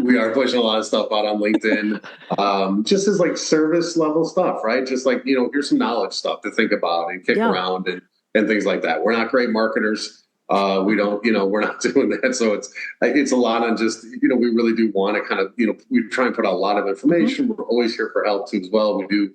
We are pushing a lot of stuff out on LinkedIn, just as like service level stuff, right? Just like, here's some knowledge stuff to think about and kick around and things like that. We're not great marketers. We don't, we're not doing that. So it's a lot on just, we really do want to kind of, we try and put out a lot of information. Mm-hmm. We're always here for help too as well. We do,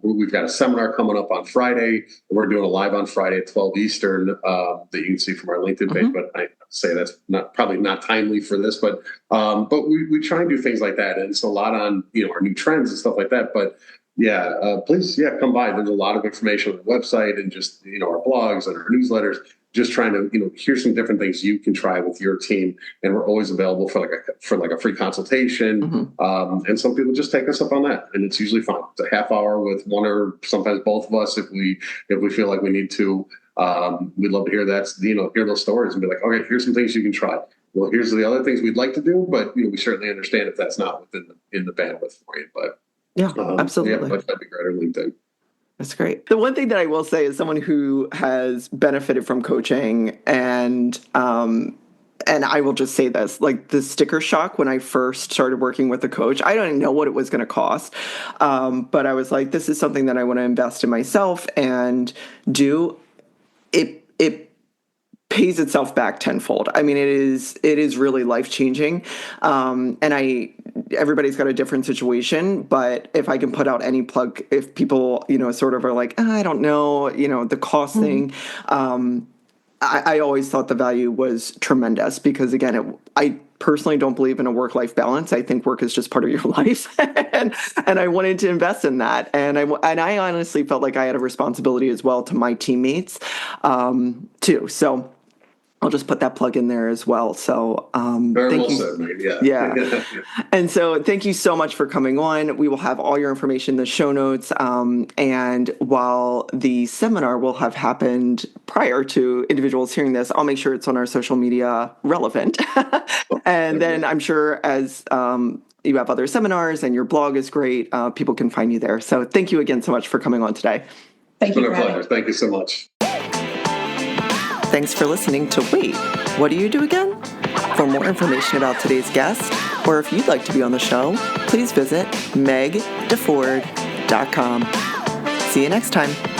we've got a seminar coming up on Friday. We're doing a live on Friday at 12 Eastern that you can see from our LinkedIn page. Mm-hmm. But I say that's probably not timely for this, but we try and do things like that. And it's a lot on, our new trends and stuff like that. But Please, come by. There's a lot of information on the website and just, our blogs and our newsletters, just trying to, here's some different things you can try with your team. And we're always available for a free consultation. And some people just take us up on that, and it's usually fine. It's a half hour with one or sometimes both of us if we feel like we need to. We'd love to hear that, hear those stories and be like, okay, here's some things you can try. Well, here's the other things we'd like to do, but we certainly understand if that's not in the bandwidth for you. But absolutely. That'd be great on LinkedIn. That's great. The one thing that I will say is someone who has benefited from coaching, and I will just say this, like the sticker shock when I first started working with a coach, I don't know what it was going to cost. But I was like, this is something that I want to invest in myself and do. It pays itself back tenfold. I mean, it is really life-changing. And everybody's got a different situation, but if I can put out any plug, if people, sort of are like, I don't know, the cost thing, I always thought the value was tremendous because, again, I personally don't believe in a work-life balance. I think work is just part of your life, and I wanted to invest in that. And I honestly felt like I had a responsibility as well to my teammates, too. So I'll just put that plug in there as well. So very well said, mate. Yeah. And so thank you so much for coming on. We will have all your information in the show notes. And while the seminar will have happened prior to individuals hearing this, I'll make sure it's on our social media relevant. And then I'm sure as you have other seminars and your blog is great, people can find you there. So thank you again so much for coming on today. Thank you. It's been a pleasure. Thank you so much. Thanks for listening to Wait, What Do You Do Again? For more information about today's guest, or if you'd like to be on the show, please visit megdeford.com. See you next time.